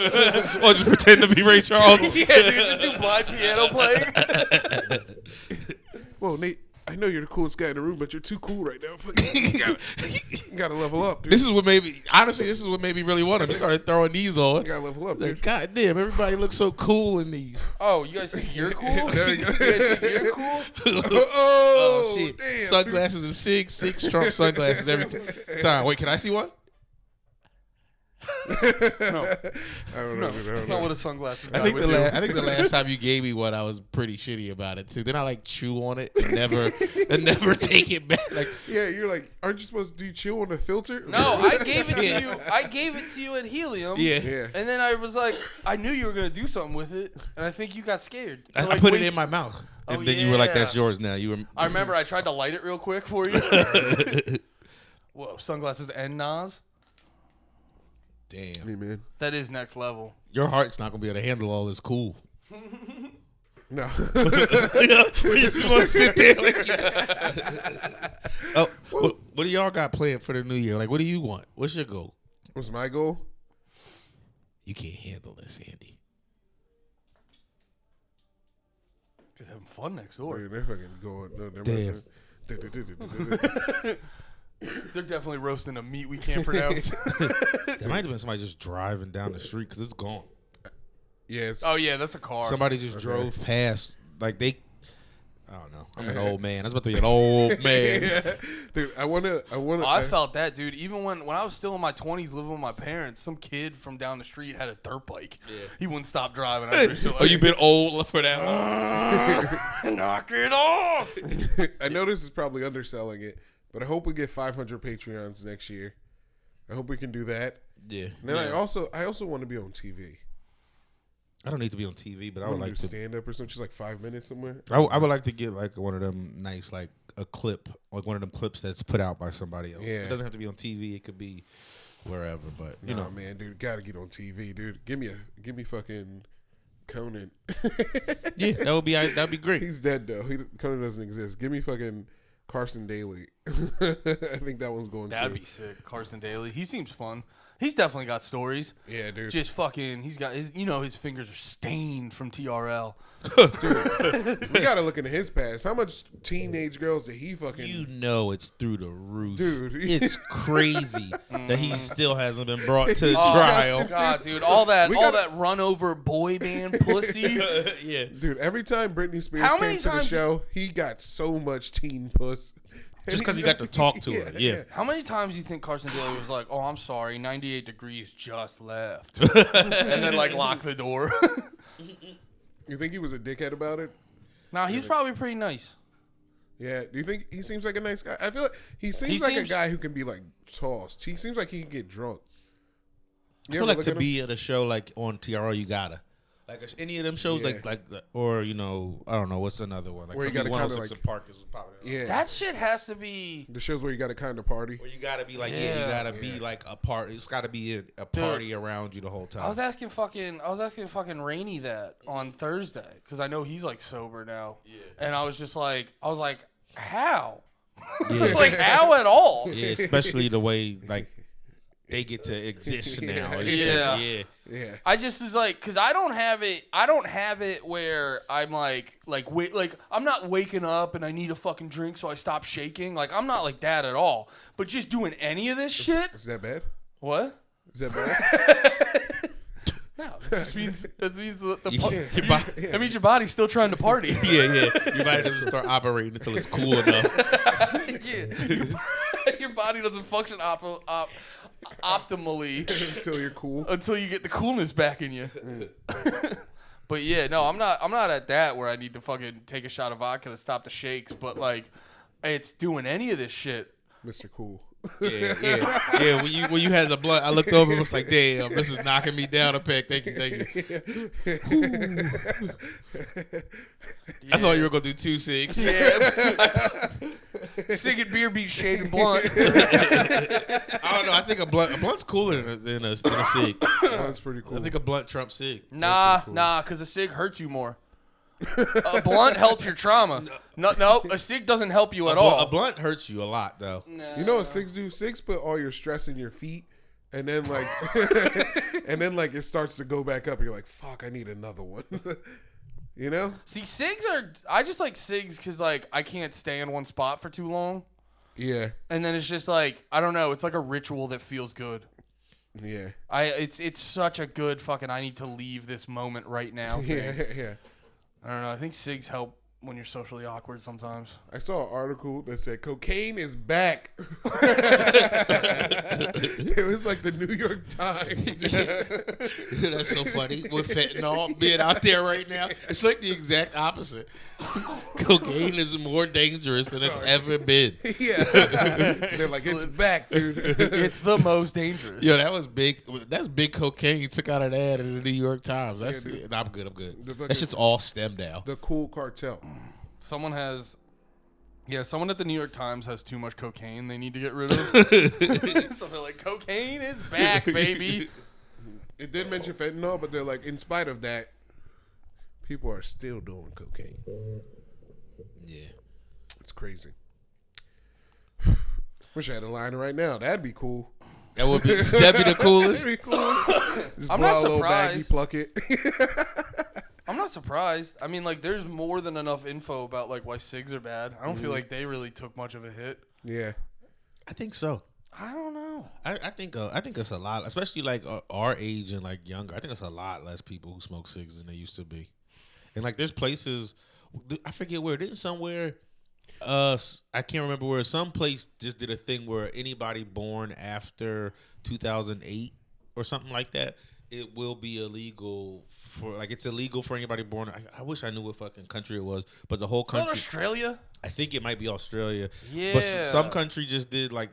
S2: just pretend to be Ray Charles.
S1: Yeah, dude, just do blind piano playing.
S3: Whoa, Nate. I know you're the coolest guy in the room, but you're too cool right now. You gotta level up, dude.
S2: This is what made me really want him. He started throwing these on.
S3: You gotta level up,
S2: Like,
S3: dude.
S2: God damn, everybody looks so cool in these.
S1: Oh, you guys think you're cool? You
S3: There you
S1: guys
S3: go.
S1: think you're cool?
S3: Oh,
S2: shit.
S3: damn,
S2: Sunglasses and six Trump sunglasses every time. Wait, can I see one?
S1: No,
S3: I don't know.
S1: no,
S3: dude.
S1: that's not what a sunglasses
S2: I
S1: guy
S2: think
S1: would
S2: the
S1: do.
S2: last time you gave me one, I was pretty shitty about it too. Then I like chew on it and never take it back. Like
S3: Yeah, you're like, aren't you supposed to do chill on the filter?
S1: No, I gave it to you. I gave it to you at Helium.
S2: yeah,
S3: Yeah.
S1: And then I was like, I knew you were gonna do something with it, and I think you got scared.
S2: I
S1: Like,
S2: put it
S1: wait-
S2: in my mouth, and
S1: Oh,
S2: then you were like,
S1: yeah.
S2: "That's yours now." You were.
S1: I remember I tried to light it real quick for you. Whoa, sunglasses and Nas.
S2: Damn,
S3: Hey, man.
S1: That is next level.
S2: your heart's not gonna be able to handle all this cool.
S3: No.
S2: We're just gonna sit there. Oh, what do y'all got planned for the new year? Like, what do you want? What's your goal?
S3: What's my goal?
S2: You can't handle this, Andy.
S1: Just having fun next door.
S3: Dude, they're fucking going. No, they're
S2: Damn.
S1: They're definitely roasting a meat we can't pronounce.
S2: There might have been somebody just driving down the street because it's gone.
S3: Yes.
S1: Oh yeah, that's a car.
S2: Somebody just drove past. Like I don't know. I'm an old man. I was about to be an old man.
S3: Yeah. Dude, I wanna.
S1: I felt that, dude. Even when I was still in my 20s living with my parents, some kid from down the street had a dirt bike. Yeah. He wouldn't stop driving.
S2: Oh, you been old for that one?
S1: Knock it off.
S3: I know this is probably underselling it, but I hope we get 500 Patreons next year. I hope we can do that.
S2: Yeah.
S3: And then I also want to be on TV.
S2: I don't need to be on TV, but I
S3: I
S2: would
S3: want
S2: like
S3: to
S2: to.
S3: do stand up or something, just like 5 minutes somewhere.
S2: I would like to get like one of them nice, like a clip, like one of them clips that's put out by somebody else.
S3: Yeah.
S2: It doesn't have to be on TV. It could be wherever, but you know,
S3: man, dude, gotta get on TV, dude. Give me fucking Conan.
S2: yeah, that'd be great.
S3: He's dead though. Conan doesn't exist. Give me fucking Carson Daly. I think that one's going.
S1: That'd
S3: too.
S1: be sick. Carson Daly. He seems fun. He's definitely got stories.
S3: Yeah, dude.
S1: Just fucking. He's got his. You know, his fingers are stained from TRL.
S3: We gotta look into his past. How much teenage girls did he fucking?
S2: You know it's through the roof,
S3: Dude.
S2: It's crazy that he still hasn't been brought to
S1: Oh,
S2: trial.
S1: God, dude, all that
S3: gotta-
S1: that run over boy band pussy.
S2: Yeah,
S3: Dude, every time Britney Spears
S1: How
S3: came
S1: many
S3: to the
S1: times-
S3: show, he got so much teen puss.
S2: just because he got to talk to her. Yeah.
S1: How many times do you think Carson Daly was like, "Oh, I'm sorry, 98 degrees just left," and then like lock the door?
S3: You think he was a dickhead about it?
S1: Nah, he's probably pretty nice.
S3: Yeah. Do you think he seems like a nice guy? I feel like he seems like a guy who can be like tossed. He seems like he can get drunk.
S2: I feel like to be at a show like on TRL, you gotta like any of them shows
S3: Yeah.
S2: like or you know I don't know what's another one like
S3: Where you
S2: for me,
S3: gotta kinda
S2: 106
S3: like-
S2: and Park is probably
S3: Yeah.
S1: That shit has to be.
S3: The shows where you got to kind of party.
S2: where you gotta be like you
S1: Yeah.
S2: gotta be like a part. It's gotta be a party around you the whole time.
S1: I was asking fucking Rainey that on Thursday because I know he's like sober now. Yeah. And I was like, how?
S2: Yeah.
S1: Like how at all?
S2: Yeah, especially the way like they get to exist now.
S1: Yeah. I just is like, cause I don't have it where I'm like wait, like I'm not waking up and I need a fucking drink so I stop shaking. Like I'm not like that at all. But just doing any of this shit.
S3: Is that bad?
S1: What?
S3: Is that bad?
S1: No, that means that means your body's still trying to party.
S2: Yeah. Your body doesn't start operating until it's cool enough.
S1: Your body doesn't function optimally
S3: Until you're cool.
S1: until you get the coolness back in you. But yeah, no, I'm not at that where I need to fucking take a shot of vodka to stop the shakes. But like, it's doing any of this shit.
S3: Mr. Cool.
S2: Yeah. When you had the blunt, I looked over and was like, damn, this is knocking me down a peg. Thank you. I thought you were gonna do 2 cigs.
S1: Yeah. Cig and beer beat shade and blunt.
S2: I don't know. I think a blunt's cooler than a cig.
S3: That's pretty cool.
S2: I think a blunt trumps cig.
S1: Nah, because a cig hurts you more. A blunt helps your trauma. No, a cig doesn't help you at all.
S2: A blunt hurts you a lot, though.
S1: No.
S3: You know what cigs do? Cigs put all your stress in your feet, and then like, it starts to go back up. You're like, fuck, I need another one. You know?
S1: See, cigs are. I just like cigs because like I can't stay in one spot for too long.
S3: Yeah.
S1: And then it's just like I don't know. It's like a ritual that feels good.
S3: Yeah.
S1: It's such a good fucking. I need to leave this moment right now. Thing.
S3: Yeah.
S1: I don't know. I think cigs help when you're socially awkward sometimes.
S3: I saw an article that said cocaine is back. It was like the New York Times.
S2: That's so funny. With fentanyl being out there right now, it's like the exact opposite. Cocaine is more dangerous than it's ever been.
S3: Yeah. They're like, it's back, dude.
S1: It's the most dangerous.
S2: Yo, that was big. That's big cocaine you took out of that in the New York Times. That's I'm good. That shit's all stemmed now.
S3: The cool cartel.
S1: Someone at the New York Times has too much cocaine they need to get rid of. So they're like, cocaine is back, baby.
S3: It did mention fentanyl, but they're like, in spite of that, people are still doing cocaine.
S2: Yeah.
S3: It's crazy. Wish I had a liner right now. That'd be cool.
S2: That'd be the coolest.
S3: That'd be cool. Just
S1: I'm
S3: blow
S1: not
S3: a little baggie,
S1: surprised.
S3: pluck it.
S1: I'm not surprised. I mean, like, there's more than enough info about like why cigs are bad. I don't feel like they really took much of a hit.
S3: Yeah.
S2: I think so.
S1: I don't know.
S2: I think it's a lot, especially like our age and like younger. I think it's a lot less people who smoke cigs than they used to be. And like, there's places, I forget where. Didn't somewhere, I can't remember where. Some place just did a thing where anybody born after 2008 or something like that, it will be illegal for, like, it's illegal for anybody born. I wish I knew what fucking country it was, but the whole country.
S1: Australia?
S2: I think it might be Australia.
S1: Yeah.
S2: But some country just did like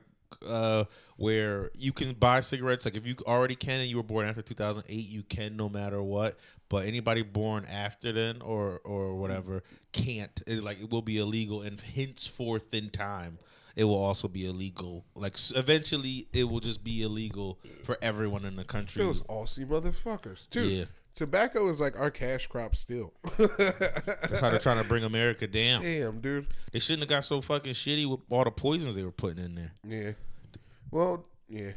S2: where you can buy cigarettes. Like if you already can and you were born after 2008, you can no matter what. But anybody born after then or whatever can't. It will be illegal, and henceforth in time, it will also be illegal. Like eventually, it will just be illegal for everyone in the country.
S3: Those Aussie motherfuckers, dude.
S2: Yeah.
S3: Tobacco is like our cash crop still.
S2: That's how they're trying to bring America down.
S3: Damn, dude.
S2: They shouldn't have got so fucking shitty with all the poisons they were putting in there.
S3: Yeah. Well, yeah.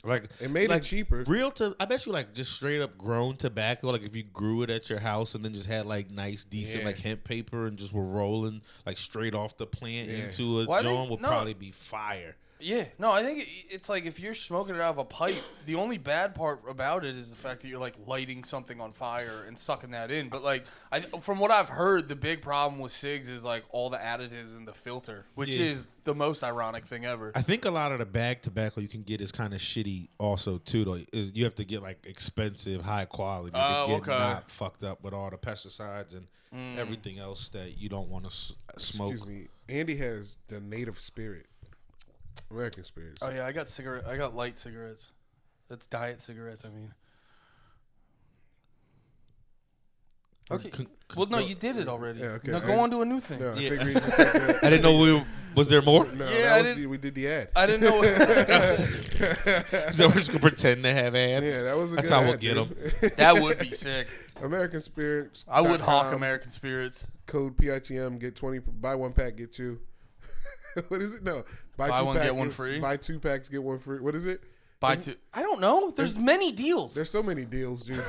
S2: Like
S3: it made it cheaper.
S2: I bet you like just straight up grown tobacco. Like if you grew it at your house and then just had like nice, decent like hemp paper and just were rolling like straight off the plant into a joint would probably be fire.
S1: Yeah, no, I think it's like if you're smoking it out of a pipe, the only bad part about it is the fact that you're like lighting something on fire and sucking that in. But like, from what I've heard, the big problem with cigs is like all the additives in the filter, which is the most ironic thing ever.
S2: I think a lot of the bag tobacco you can get is kind of shitty also too though. You have to get like expensive, high quality to get not fucked up with all the pesticides and everything else that you don't want to smoke.
S3: Excuse me. Andy has the native spirit. American spirits.
S1: Oh yeah, I got light cigarettes. That's diet cigarettes, I mean. Okay. Well, no, you did it already. Yeah, okay. Now go on to a new thing.
S3: No,
S2: I didn't know was there more?
S3: No, we did the ad.
S1: I didn't know.
S2: So we're just going to pretend to have ads?
S3: Yeah, that was a
S2: That's
S3: good
S2: how
S3: ad,
S2: we'll get them.
S1: That would be sick.
S3: American Spirits.
S1: I would hawk American Spirits.
S3: Code PITM, get 20, buy one pack, get two. What is it? No.
S1: Buy one, get one free?
S3: Buy 2 packs, get one free. What is it?
S1: Buy two. I don't know. There's many deals.
S3: There's so many deals, dude.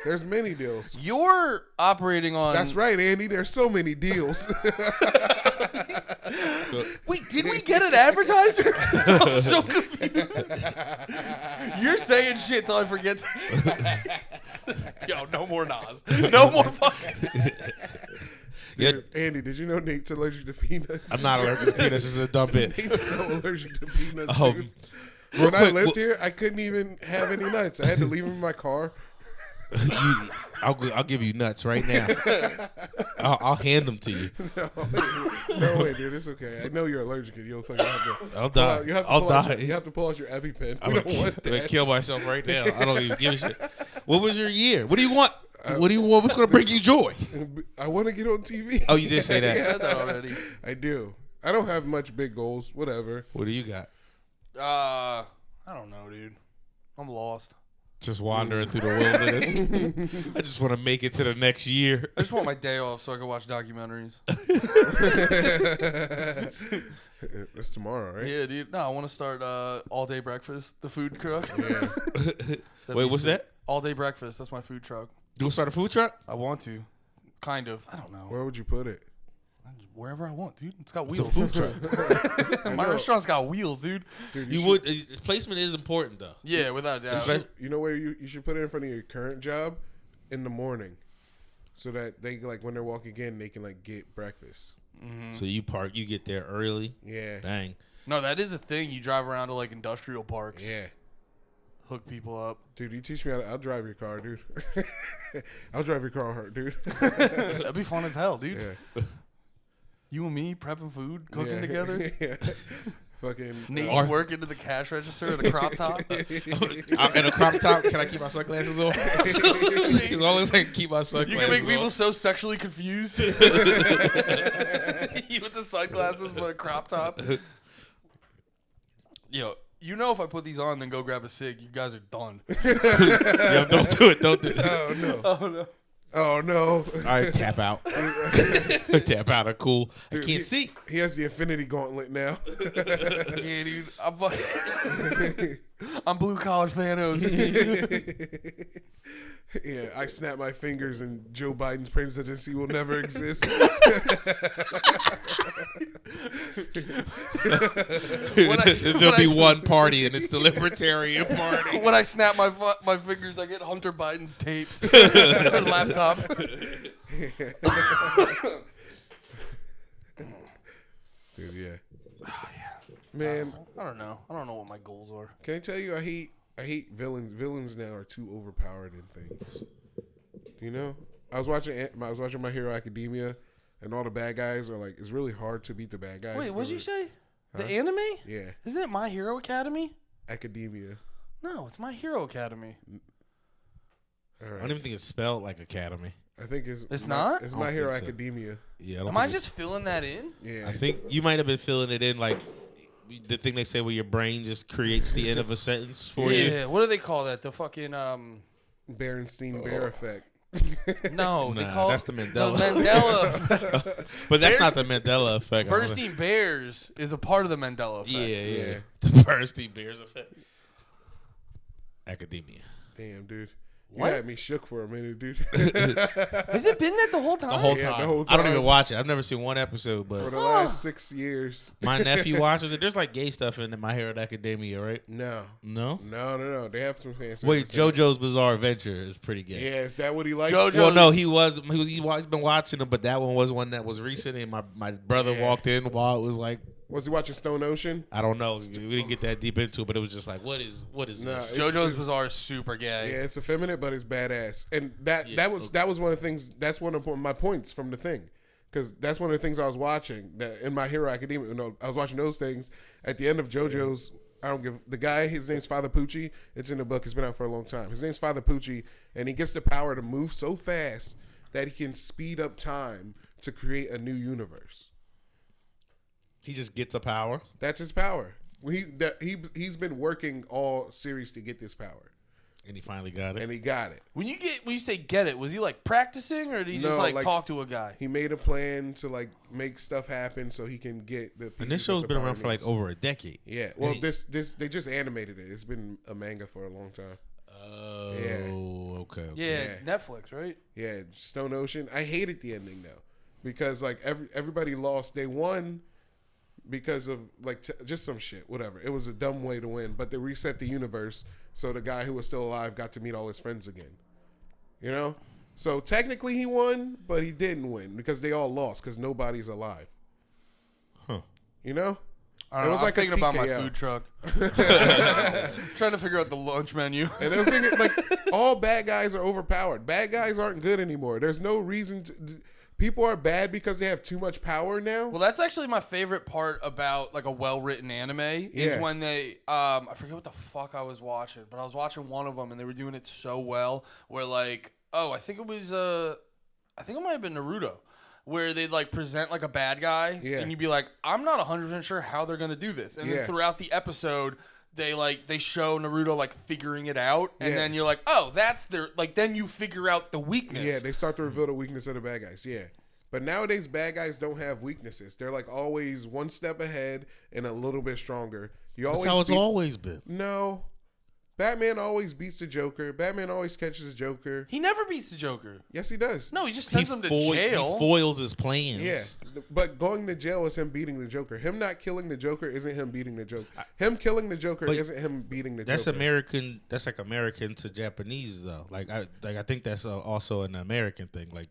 S3: There's many deals.
S1: You're operating on.
S3: That's right, Andy. There's so many deals.
S1: Wait, did we get an advertiser? I'm so confused. You're saying shit till I forget. Yo, no more Nas. No more fucking.
S3: Dude, Andy, did you know Nate's allergic to peanuts?
S2: I'm not allergic to peanuts. This is a dumb bit.
S3: Nate's so allergic to peanuts, dude. When I lived here, I couldn't even have any nuts. I had to leave them in my car.
S2: I'll give you nuts right now. I'll hand them to you.
S3: No way, dude. It's okay. I know you're allergic and you'll fucking have to.
S2: I'll die.
S3: I'll die. You have to pull out your EpiPen. We don't want
S2: I'm gonna
S3: that.
S2: kill myself right now. I don't even give a shit. What was your year? What do you want? What do you want? What's gonna bring you joy?
S3: I want to get on TV.
S2: Oh, you did say that.
S1: I said that already.
S3: I do. I don't have much big goals. Whatever.
S2: What do you got?
S1: I don't know, dude. I'm lost.
S2: Just wandering through the wilderness. I just want to make it to the next year.
S1: I just want my day off so I can watch documentaries.
S3: That's tomorrow, right?
S1: Yeah, dude. No, I want to start all day breakfast, the food truck.
S3: Yeah.
S2: Wait, what's that?
S1: All day breakfast. That's my food truck.
S2: You gonna start a food truck?
S1: I want to. Kind of. I don't know.
S3: Where would you put it?
S1: Wherever I want, dude. It's got
S2: It's a
S1: wheels.
S2: food truck.
S1: My restaurant's got wheels, dude.
S3: Dude,
S2: You would. Placement is important though.
S1: Yeah, without a doubt.
S2: Especially-
S3: You know where you should put it in front of your current job? In the morning. So that they, like, when they're walking in, they can, like, get breakfast.
S1: Mm-hmm.
S2: So you get there early.
S3: Yeah.
S2: Bang.
S1: No, that is a thing. You drive around to, like, industrial parks.
S3: Yeah.
S1: Hook people up.
S3: Dude, you teach me I'll drive your car, dude. I'll drive your car, dude.
S1: That'd be fun as hell, dude.
S3: Yeah.
S1: You and me prepping food, cooking
S3: Yeah.
S1: together.
S3: Yeah. Fucking.
S1: Nate's working to the cash register at a crop top.
S2: In a crop top, can I keep my sunglasses on? As long as I can keep my
S1: You
S2: sunglasses
S1: can make
S2: on.
S1: people so sexually confused. You with the sunglasses but a crop top. Yo, you know if I put these on, then go grab a cig, you guys are done.
S2: Yo, don't do it. Don't do it.
S3: Oh, no.
S1: Oh no.
S3: Oh, no.
S2: All right, tap out. Tap out. Cool.
S3: Dude,
S2: I can't see.
S3: He has the Infinity Gauntlet now.
S1: Yeah, dude. I'm blue collar Thanos.
S3: Yeah, I snap my fingers and Joe Biden's presidency will never exist.
S2: There'll be one party, and it's the Libertarian Party.
S1: When I snap my fingers, I get Hunter Biden's tapes or laptop.
S3: Dude, yeah.
S1: Oh, yeah.
S3: Man,
S1: I don't know. I don't know what my goals are.
S3: can I tell you I hate villains. Villains now are too overpowered in things. You know? I was watching My Hero Academia, and all the bad guys are like, it's really hard to beat the bad guys.
S1: Wait, what'd you say? The
S3: Huh?
S1: anime?
S3: Yeah,
S1: Isn't it My Hero Academy?
S3: Academia.
S1: No, it's My Hero Academy.
S3: All
S2: I
S3: right.
S2: don't even think it's spelled like Academy.
S3: I think
S1: It's not?
S3: It's
S2: I
S3: My
S2: don't
S3: Hero
S2: think so.
S3: Academia.
S2: Yeah, I don't
S1: Am I
S2: think
S1: just filling that in?
S3: Yeah.
S2: I think you might have been filling it in like the thing they say where your brain just creates the end of a sentence for you.
S1: Yeah. What do they call that? The fucking
S3: Berenstein Bear effect.
S1: No, they
S2: Nah,
S1: call
S2: that's the Mandela.
S1: The Mandela.
S2: But that's not the Mandela effect.
S1: Bernstein Bears is a part of the Mandela effect.
S2: Yeah.
S3: Yeah.
S2: The Bernstein Bears effect. Academia.
S3: Damn, dude. You
S1: What?
S3: had me shook for a minute, dude.
S1: Has it been that the whole time?
S2: The whole
S3: Yeah,
S2: time.
S3: the whole
S2: I don't
S3: time.
S2: even watch it. I've never seen one episode,
S3: For
S2: but
S3: the last 6 years.
S2: my nephew watches it. There's like gay stuff in My Hero Academia, right?
S3: No.
S2: No?
S3: No. They have some fancy.
S2: Wait, JoJo's Bizarre Adventure is pretty gay.
S3: Yeah, is that what he likes?
S1: JoJo-
S2: Well, no, he's been watching them, but that one was one that was recent, and my brother
S3: Yeah.
S2: walked in while it was like,
S3: Was he watching Stone Ocean?
S2: I don't know, we didn't get that deep into it, but it was just like, what is
S3: Nah,
S2: this?
S3: it's-
S1: JoJo's Bizarre is super gay.
S3: Yeah, it's effeminate, but it's badass. And that was one of the things. That's one of my points from the thing, because that's one of the things I was watching that in My Hero Academia. No, I was watching those things at the end of JoJo's. I don't give the guy. His name's Father Pucci. It's in the book. It's been out for a long time. His name's Father Pucci, and he gets the power to move so fast that he can speed up time to create a new universe.
S2: He just gets a power.
S3: That's his power. He's been working all series to get this power.
S2: And he finally got it.
S3: And he got it.
S1: When you say get it, was he like practicing or did he just like talk to a guy?
S3: He made a plan to like make stuff happen so he can get the.
S2: And this show's been around for like over a decade.
S3: Yeah. Well, this they just animated it. It's been a manga for a long time.
S2: Oh,
S3: yeah.
S2: Okay.
S1: Yeah, Netflix, right?
S3: Yeah, Stone Ocean. I hated the ending though, because like everybody lost. They won because of like just some shit, whatever. It was a dumb way to win, but they reset the universe, so the guy who was still alive got to meet all his friends again. You know, so technically he won, but he didn't win because they all lost because nobody's alive.
S2: Huh?
S3: You know.
S1: I was like thinking about my food truck. Trying to figure out the lunch menu.
S3: And I was thinking, like, all bad guys are overpowered. Bad guys aren't good anymore. There's no reason to. People are bad because they have too much power now.
S1: Well, that's actually my favorite part about like a well-written anime is when they I forget what the fuck I was watching, but I was watching one of them and they were doing it so well. Where like, I think it might have been Naruto. Where they like present like a bad guy, and you'd be like, I'm not 100% sure how they're gonna do this. And then throughout the episode, they show Naruto like figuring it out, and then you're like, oh, that's their like. Then you figure out the weakness.
S3: Yeah, they start to reveal the weakness of the bad guys. Yeah, but nowadays bad guys don't have weaknesses. They're like always one step ahead and a little bit stronger.
S2: That's how it's always been.
S3: No. Batman always beats the Joker. Batman always catches the Joker.
S1: He never beats the Joker.
S3: Yes, he does.
S1: No, he just sends him to jail.
S2: He foils his plans.
S3: Yeah, but going to jail is him beating the Joker. Him not killing the Joker isn't him beating the Joker. Him killing the Joker isn't him beating the Joker.
S2: That's American. That's like American to Japanese though. I think that's also an American thing. Like,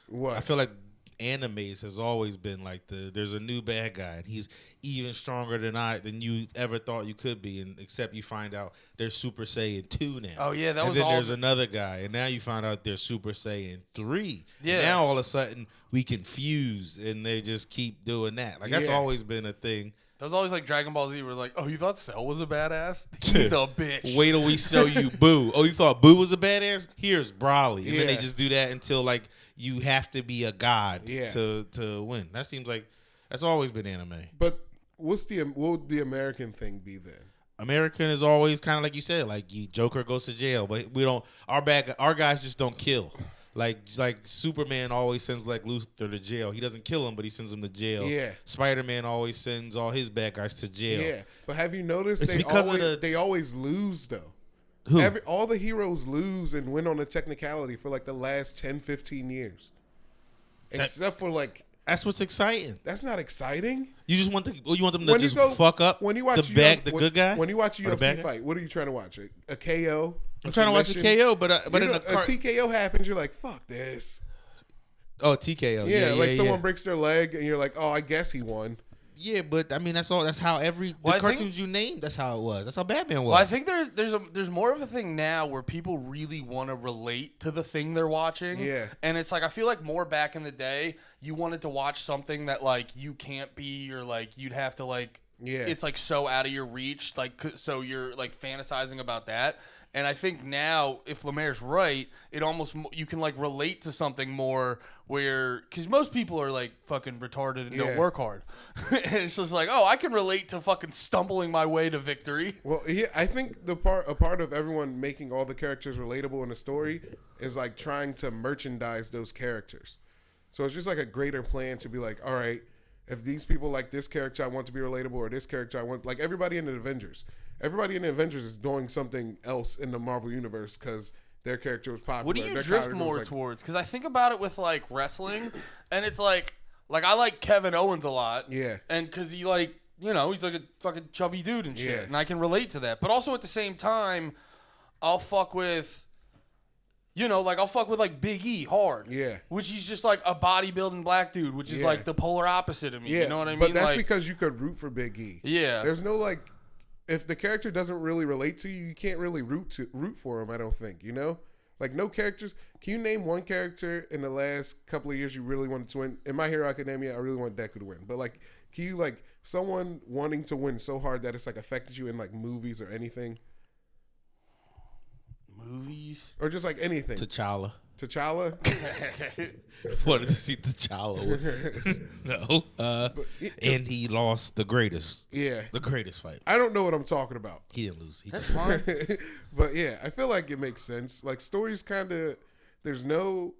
S3: what?
S2: I feel like animes has always been like there's a new bad guy and he's even stronger than you ever thought you could be, and except you find out there's Super Saiyan 2 now.
S1: Oh yeah,
S2: and then there's another guy, and now you find out there's Super Saiyan 3.
S1: Yeah.
S2: Now all of a sudden we can fuse, and they just keep doing that. Like that's always been a thing.
S1: That was always like Dragon Ball Z. We're like, oh, you thought Cell was a badass? He's a bitch.
S2: Wait till we show you Boo. Oh, you thought Boo was a badass? Here's Broly. And then they just do that until like you have to be a god to win. That seems like that's always been anime.
S3: But what would the American thing be then? American
S2: is always kind of like you said, like Joker goes to jail, but we don't. Our guys just don't kill. Like Superman always sends like Luthor to jail. He doesn't kill him, but he sends him to jail.
S3: Yeah.
S2: Spider-Man always sends all his bad guys to jail.
S3: Yeah. But have you noticed they always lose though?
S2: Who?
S3: All the heroes lose and win on a technicality for like the last 10, 15 years. Except for like.
S2: That's what's exciting.
S3: That's not exciting.
S2: You just want them to just fuck up
S3: when you watch
S2: the good guy.
S3: When you watch a UFC fight, what are you trying to watch? A KO?
S2: I'm trying to watch a KO, but in a
S3: TKO happens, you're like, fuck this.
S2: Oh, TKO.
S3: Yeah, someone breaks their leg, and you're like, oh, I guess he won.
S2: Yeah, but I mean that's all. That's how the cartoons you named. That's how it was. That's how Batman was.
S1: Well, I think there's more of a thing now where people really want to relate to the thing they're watching.
S3: Yeah,
S1: and it's like I feel like more back in the day, you wanted to watch something that like you can't be, or like you'd have to like. Yeah, it's like so out of your reach, like so you're like fantasizing about that. And I think now, if LeMaire's right, it almost you can like relate to something more where because most people are like fucking retarded and don't work hard, and it's just like, oh, I can relate to fucking stumbling my way to victory.
S3: Well, yeah, I think a part of everyone making all the characters relatable in a story is like trying to merchandise those characters. So it's just like a greater plan to be like, all right, if these people like this character, I want to be relatable, or this character, I want like everybody in the Avengers. Everybody in the Avengers is doing something else in the Marvel universe because their character was popular.
S1: What do you drift more towards? Because I think about it with like wrestling, and it's like I like Kevin Owens a lot.
S3: Yeah.
S1: And because he like, he's like a fucking chubby dude and shit, and I can relate to that. But also at the same time, I'll fuck with, I'll fuck with like Big E hard.
S3: Yeah.
S1: Which he's just like a bodybuilding black dude, which is like the polar opposite of me.
S3: Yeah.
S1: You know what I mean?
S3: But that's because you could root for Big E.
S1: Yeah.
S3: There's no like. If the character doesn't really relate to you, you can't really root for him, I don't think, Like, no characters. Can you name one character in the last couple of years you really wanted to win? In My Hero Academia, I really want Deku to win. But, like, can you, like, someone wanting to win so hard that it's, like, affected you in, like, movies or anything?
S1: Movies?
S3: Or just, like, anything.
S2: T'Challa.
S3: T'Challa.
S2: Wanted to see T'Challa. No. And he lost the greatest fight.
S3: I don't know what I'm talking about.
S2: He didn't lose. He
S1: That's
S2: just
S1: fine.
S3: But yeah, I feel like it makes sense. Like stories kind of, there's no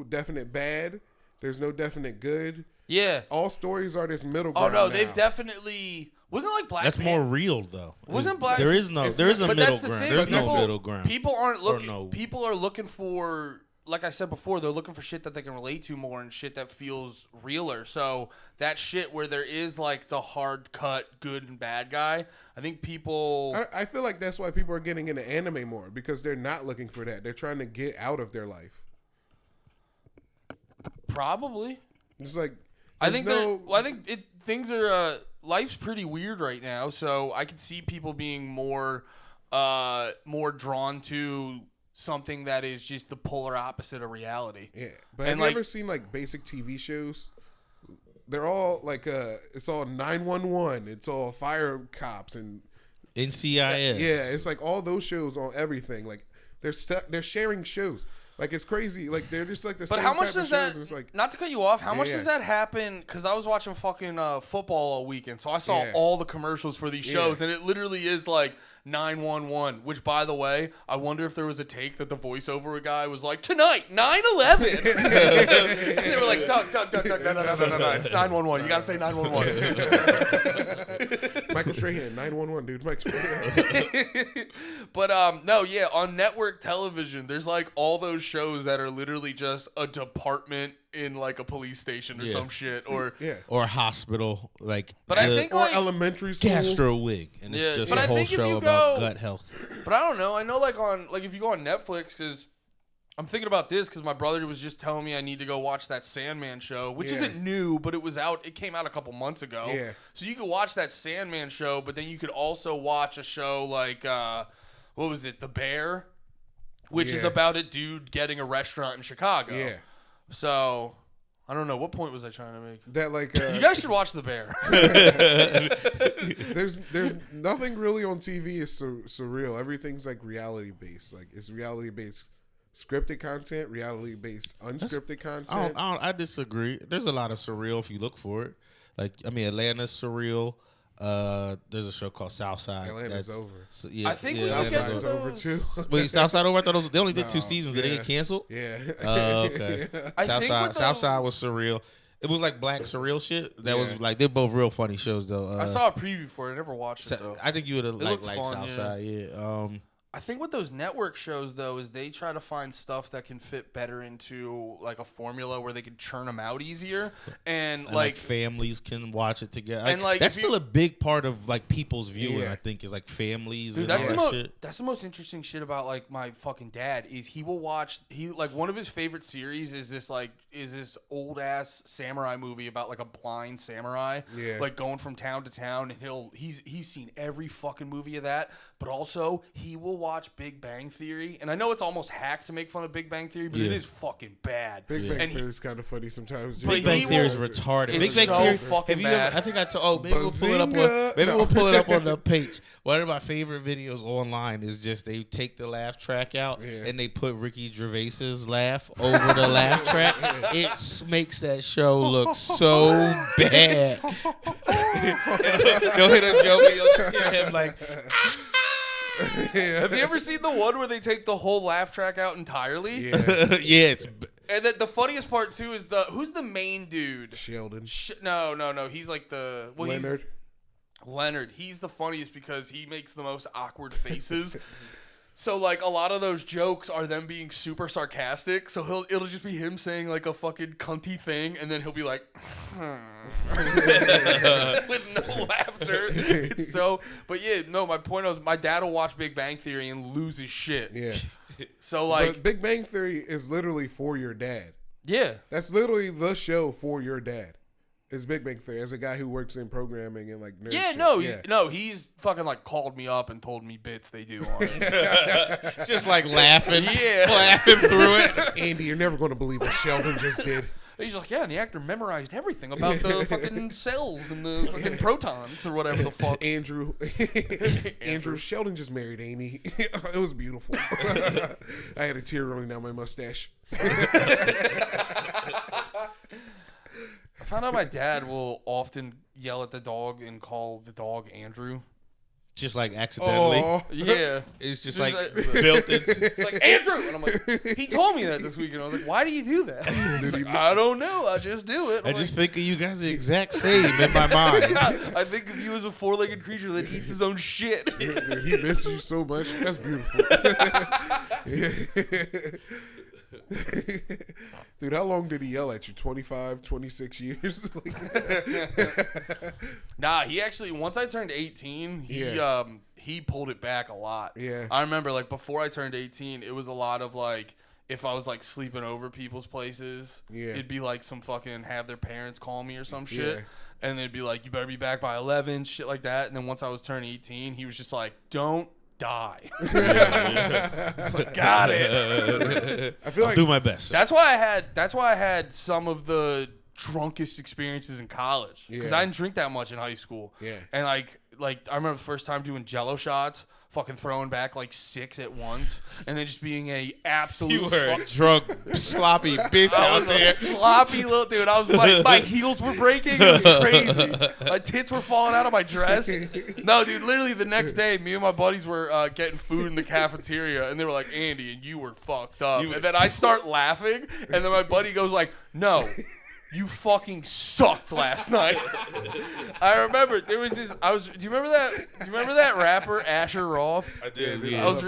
S3: definite bad. There's no definite good.
S1: Yeah.
S3: All stories are this middle
S1: Oh
S3: ground.
S1: no,
S3: now.
S1: they've definitely. Wasn't like Black
S2: That's
S1: Panther.
S2: more real though.
S1: Wasn't Black?
S2: There is no
S3: it's
S2: there is a
S3: not-
S1: But
S2: middle
S1: that's the
S2: ground.
S1: thing.
S2: There's
S1: People,
S2: no middle ground.
S1: People aren't looking.
S2: no-
S1: People are looking for, like I said before, they're looking for shit that they can relate to more and shit that feels realer. So that shit where there is like the hard cut good and bad guy. I think people.
S3: I feel like that's why people are getting into anime more because they're not looking for that. They're trying to get out of their life.
S1: Probably.
S3: It's like
S1: I think
S3: no,
S1: things are life's pretty weird right now, so I could see people being more drawn to something that is just the polar opposite of reality.
S3: yeah. But
S1: And,
S3: have you
S1: like-
S3: ever seen like basic TV shows? They're all like it's all 911. It's all fire cops and
S2: NCIS.
S3: yeah. It's like all those shows on everything. Like they're sharing shows. Like it's crazy. Like they're just like the
S1: But
S3: same
S1: how much
S3: type
S1: does
S3: of
S1: that?
S3: shows. And it's like
S1: Not to cut you off. How much
S3: yeah.
S1: does that happen? Because I was watching fucking football all weekend, so I saw
S3: Yeah.
S1: all the commercials for these shows,
S3: Yeah.
S1: and it literally is like 911. Which, by the way, I wonder if there was a take that the voiceover guy was like, "Tonight, 9/11," and they were like, "Duck, no, it's 911. You gotta say 911."
S3: Michael Strahan, 911, dude. Michael Strahan.
S1: But no, yeah, on network television, there's like all those shows that are literally just a department in like a police station or
S2: Yeah.
S1: some shit, or
S3: Yeah.
S2: Or hospital, like
S1: But I
S2: the
S1: think
S3: Or
S1: like,
S3: elementary school.
S2: gastro wig, and it's
S1: Yeah,
S2: just
S1: but
S2: a
S1: I
S2: whole
S1: think if
S2: show
S1: you
S2: about
S1: go-
S2: gut health.
S1: but I don't know. I know like if you go on Netflix, because I'm thinking about this because my brother was just telling me I need to go watch that Sandman show, which
S3: Yeah.
S1: isn't new, but it came out a couple months ago.
S3: Yeah.
S1: So you could watch that Sandman show, but then you could also watch a show like what was it, The Bear, which is
S3: Yeah.
S1: about a dude getting a restaurant in Chicago.
S3: Yeah.
S1: So I don't know, what point was I trying to make?
S3: That like
S1: You guys should watch The Bear.
S3: there's nothing really on TV is surreal. Everything's like reality based. Like it's reality based scripted content, reality based unscripted content.
S2: I disagree. There's a lot of surreal if you look for it. Like Atlanta's surreal. There's a show called Southside.
S3: Atlanta's over.
S1: I think we look
S2: Atlanta's
S1: at
S3: Southside's
S2: over.
S3: over too.
S2: Wait, Southside over? I thought they only did 2
S3: No,
S2: seasons. Did they
S3: yeah.
S2: get canceled?
S3: Yeah.
S2: Okay.
S1: I think with those-
S2: Southside was surreal. It was like black surreal shit. That
S3: Yeah.
S2: was like they're both real funny shows though.
S1: I saw a preview for it. I never watched it,
S2: So,
S1: though.
S2: I think you would have
S1: looked
S2: like
S1: fun,
S2: Southside. Yeah.
S1: I think with those network shows, though, is they try to find stuff that can fit better into like a formula where they can churn them out easier, and
S2: And,
S1: like
S2: families can watch it together.
S1: And, like,
S2: that's
S1: if you-
S2: still a big part of like people's viewing.
S3: Yeah.
S2: I think is like families
S1: dude,
S2: and
S1: that's
S2: all
S1: the
S2: that shit.
S1: that's the most interesting shit about like my fucking dad is he will watch one of his favorite series is this old ass samurai movie about like a blind samurai
S3: Yeah.
S1: like going from town to town, and he's seen every fucking movie of that, but also he will watch Big Bang Theory, and I know it's almost hacked to make fun of Big Bang Theory, but it
S2: Yeah.
S1: is fucking bad.
S3: Big Bang
S1: And he-
S3: Theory is kind of funny sometimes.
S1: But
S2: Big Bang
S1: he
S2: Theory is
S1: will-
S2: retarded.
S1: It's
S2: Big Bang
S1: so
S2: Theory.
S1: fucking
S2: Have you
S1: bad.
S2: ever? I think I told. Oh, maybe we'll pull it up on.
S3: Bazinga!
S2: Maybe
S3: No.
S2: we'll pull it up on the page. One of my favorite videos online is just they take the laugh track out
S3: Yeah.
S2: and they put Ricky Gervais's laugh over the laugh track. It makes that show look so bad. They'll hit a joke and you'll just hear him like.
S1: Have you ever seen the one where they take the whole laugh track out entirely?
S3: Yeah.
S2: Yeah, it's.
S1: And then the funniest part too is who's the main dude?
S3: Sheldon.
S1: No. He's like
S3: Leonard.
S1: Leonard. He's the funniest because he makes the most awkward faces. So like a lot of those jokes are them being super sarcastic. So it'll just be him saying like a fucking cunty thing, and then he'll be like, with no laughter. It's so. But yeah, no. My point was, my dad will watch Big Bang Theory and lose his shit.
S3: Yeah.
S1: So like,
S3: But Big Bang Theory is literally for your dad.
S1: yeah.
S3: That's literally the show for your dad. Is Big Bang Theory as a guy who works in programming and like nerd
S1: Yeah,
S3: shit.
S1: he's fucking like called me up and told me bits they do on it.
S2: Just like laughing,
S1: Yeah.
S2: laughing through it.
S3: Andy, you're never going to believe what Sheldon just did.
S1: he's like, yeah, and the actor memorized everything about the fucking cells and the fucking protons or whatever the fuck.
S3: Andrew Sheldon just married Amy. It was beautiful. I had a tear rolling down my mustache.
S1: I found out my dad will often yell at the dog and call the dog Andrew.
S2: Just like accidentally.
S3: Oh.
S1: Yeah.
S2: It's just
S1: There's
S2: like
S1: a-
S2: built into.
S1: Like, Andrew! And I'm like, he told me that this weekend. I was like, why do you do that? He's like, I don't know. I just do it.
S2: I just think of you guys the exact same in my mind.
S1: I think of you as a four-legged creature that eats his own shit.
S3: Dude, he misses you so much. That's beautiful. Dude, how long did he yell at you? 25, 26 years?
S1: Nah, he actually, once I turned 18, he pulled it back a lot.
S3: Yeah.
S1: I remember, like, before I turned 18, it was a lot of, like, if I was, like, sleeping over people's places, it'd be, like, some fucking have their parents call me or some shit.
S3: Yeah.
S1: And they'd be like, you better be back by 11, shit like that. And then once I was turning 18, he was just like, don't die. Got it.
S3: I feel
S2: I'll
S3: like
S2: do my best.
S1: That's why I had some of the drunkest experiences in college, because I didn't drink that much in high school.
S3: Yeah.
S1: And like I remember the first time doing Jello shots, fucking throwing back like 6 at once, and then just being a absolute.
S2: You were a drunk, sloppy bitch out there.
S1: Sloppy little dude. I was like, my heels were breaking. It was crazy. My tits were falling out of my dress. No, dude. Literally the next day, me and my buddies were getting food in the cafeteria, and they were like, "Andy, and you were fucked up." And then I start laughing, and then my buddy goes like, "No. You fucking sucked last night." I remember there was this. Do you remember that? Do you remember that rapper Asher Roth?
S2: I did.
S3: Yeah.
S1: I was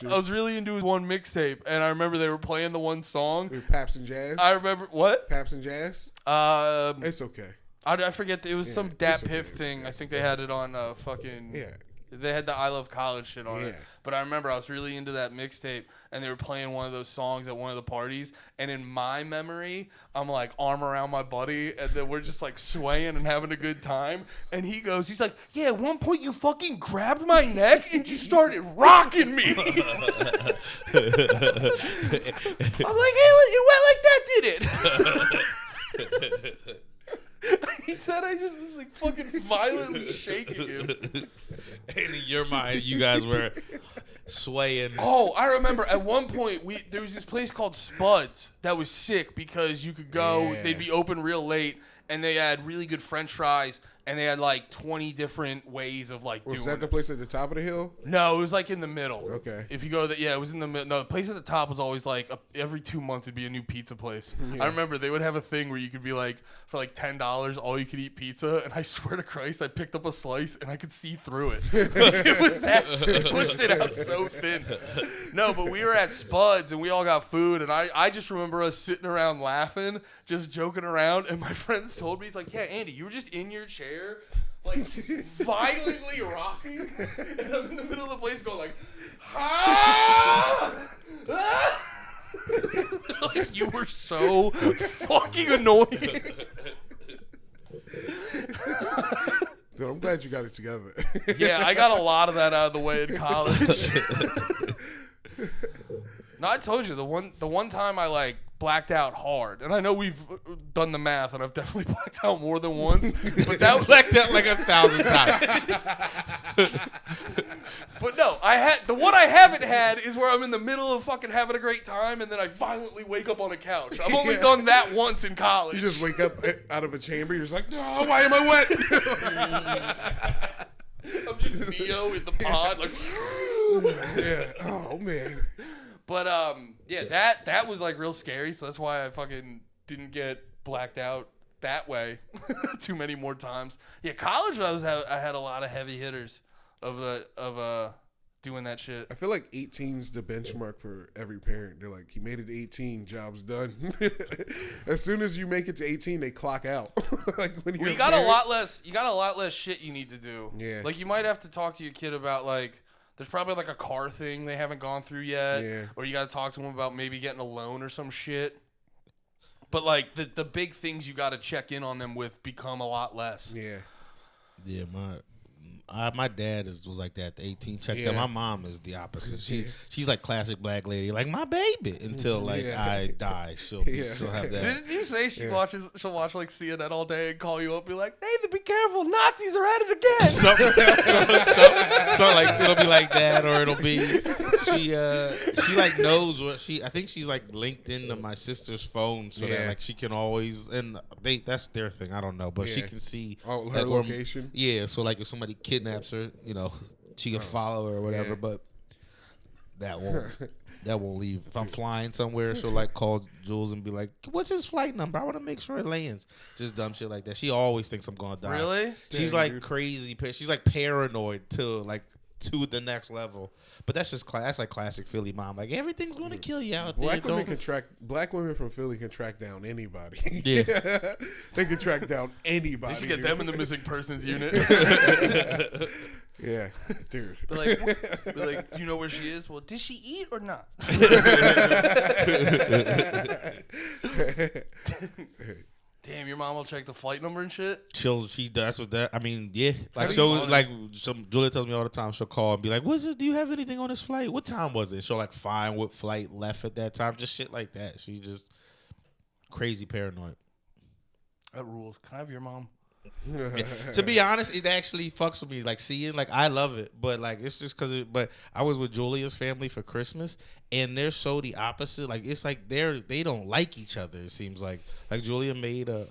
S3: I
S1: was really into his one mixtape, and I remember they were playing the one song.
S3: Paps and Jazz.
S1: I remember what?
S3: Paps and Jazz.
S1: It's
S3: okay.
S1: I forget. It was some Dat
S3: it's okay,
S1: Piff
S3: it's
S1: thing.
S3: okay,
S1: I think they had it on fucking.
S3: Yeah.
S1: They had the I Love College shit on it.
S3: Yeah.
S1: But I remember I was really into that mixtape, and they were playing one of those songs at one of the parties. And in my memory, I'm like arm around my buddy, and then we're just like swaying and having a good time. And he's like, yeah, at one point you fucking grabbed my neck and you started rocking me. I'm like, hey, it went like that, did it? He said I just was like fucking violently shaking him.
S2: And in your mind, you guys were swaying.
S1: Oh, I remember at one point there was this place called Spuds that was sick because you could go, they'd be open real late, and they had really good French fries, and they had like 20 different ways of like doing
S3: Was that the
S1: it.
S3: place at the top of the hill?
S1: No, it was like in the middle.
S3: Okay.
S1: If you go to it was in the middle. No, the place at the top was always like every 2 months it'd be a new pizza place. I remember they would have a thing where you could be like, for like $10, all you could eat pizza, and I swear to Christ, I picked up a slice and I could see through it. It was that, they pushed it out so thin. No, but we were at Spuds and we all got food, and I just remember us sitting around laughing, just joking around, and my friends told me, it's like, yeah, Andy, you were just in your chair, like violently rocking, and I'm in the middle of the place going like, ah! Ah! Like, you were so fucking annoying.
S3: Dude, I'm glad you got it together.
S1: Yeah, I got a lot of that out of the way in college. No, I told you the one time I like blacked out hard, and I know we've done the math, and I've definitely blacked out more than once. But that
S2: Blacked out like 1,000 times.
S1: But no, the one I haven't had is where I'm in the middle of fucking having a great time, and then I violently wake up on a couch. I've only done that once in college.
S3: You just wake up out of a chamber. You're just like, no, why am I wet?
S1: I'm just Neo in the pod, like.
S3: Yeah. Oh man.
S1: But yeah, that was like real scary. So that's why I fucking didn't get blacked out that way too many more times. Yeah, college I had a lot of heavy hitters of doing that shit.
S3: I feel like 18's the benchmark for every parent. They're like, you made it to 18, job's done. As soon as you make it to 18, they clock out. Like when you're
S1: You got a lot less shit you need to do.
S3: Yeah.
S1: Like you might have to talk to your kid about like. There's probably like a car thing they haven't gone through yet.
S3: Yeah.
S1: Or you got to talk to them about maybe getting a loan or some shit. But like the big things you got to check in on them with become a lot less.
S3: Yeah.
S2: Yeah, my dad was like that. The 18 checked out.
S3: Yeah.
S2: My mom is the opposite. She's like classic black lady, like my baby. Until like I die, she'll have that.
S1: Didn't you say she'll watch like CNN all day and call you up, and be like, Nathan, be careful, Nazis are at it again.
S2: Something like it'll be like that, or it'll be she like knows what I think she's like linked into my sister's phone, so that like she can always, and that's their thing. I don't know, but she can see
S3: her
S2: like,
S3: location.
S2: Yeah, so like if somebody kidnaps her, she can follow her or whatever.
S3: Yeah.
S2: But that won't leave. If I'm flying somewhere, she'll like call Jules and be like, "What's his flight number? I want to make sure it lands." Just dumb shit like that. She always thinks I'm gonna die.
S1: Really?
S2: She's like crazy. She's like paranoid to the next level. But that's just that's like classic Philly mom. Like everything's gonna kill you out there.
S3: Black women from Philly can track down anybody.
S2: Yeah.
S3: They can track down anybody.
S1: They should get them in the missing persons unit.
S3: Yeah, dude.
S1: Be like, do you know where she is? Well, did she eat or not? Damn, your mom will check the flight number and shit.
S2: She does with that. I mean, yeah. Like Julia tells me all the time. She'll call and be like, "What's this? Do you have anything on this flight? What time was it?" She'll like find what flight left at that time. Just shit like that. She just crazy paranoid.
S1: That rules. Can I have your mom?
S2: To be honest, it actually fucks with me. Like seeing, like I love it, but like it's just because. But I was with Julia's family for Christmas, and they're so the opposite. Like it's like they don't like each other. It seems like Julia made a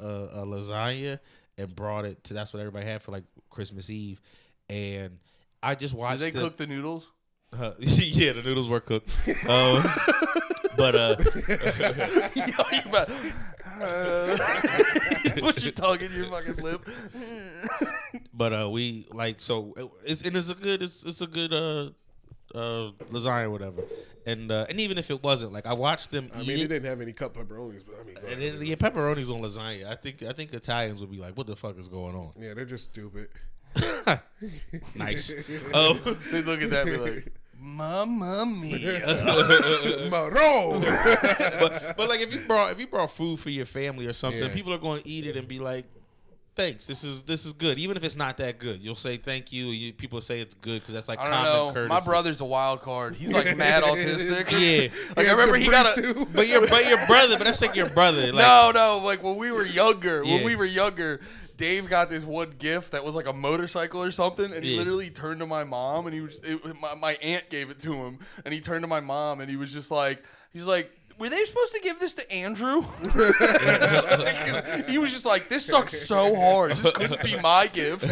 S2: lasagna and brought it to. That's what everybody had for like Christmas Eve, and I just watched.
S1: Did they cook the noodles?
S2: Yeah, the noodles were cooked. But
S1: put your tongue in your fucking lip.
S2: But we like so it's a good lasagna or whatever, and even if it wasn't, like I watched them.
S3: I mean, it didn't have any cut pepperonis, but I mean,
S2: pepperonis on lasagna. I think Italians would be like, "What the fuck is going on?"
S3: Yeah, they're just stupid.
S2: Nice.
S1: They look at that and be like, "Mamma mia."
S2: but like if you brought food for your family or something, people are going to eat it and be like, "Thanks, this is good." Even if it's not that good, you'll say thank you. People say it's good because that's like common courtesy.
S1: My brother's a wild card. He's like mad autistic.
S2: Yeah,
S1: like I remember he got
S2: but your brother. But that's like your brother. Like,
S1: no. Like when we were younger. Dave got this one gift that was like a motorcycle or something, and he literally turned to my mom, and my aunt gave it to him, and he turned to my mom, and he was like, "Were they supposed to give this to Andrew?" He was just like, "This sucks so hard. This couldn't be my gift."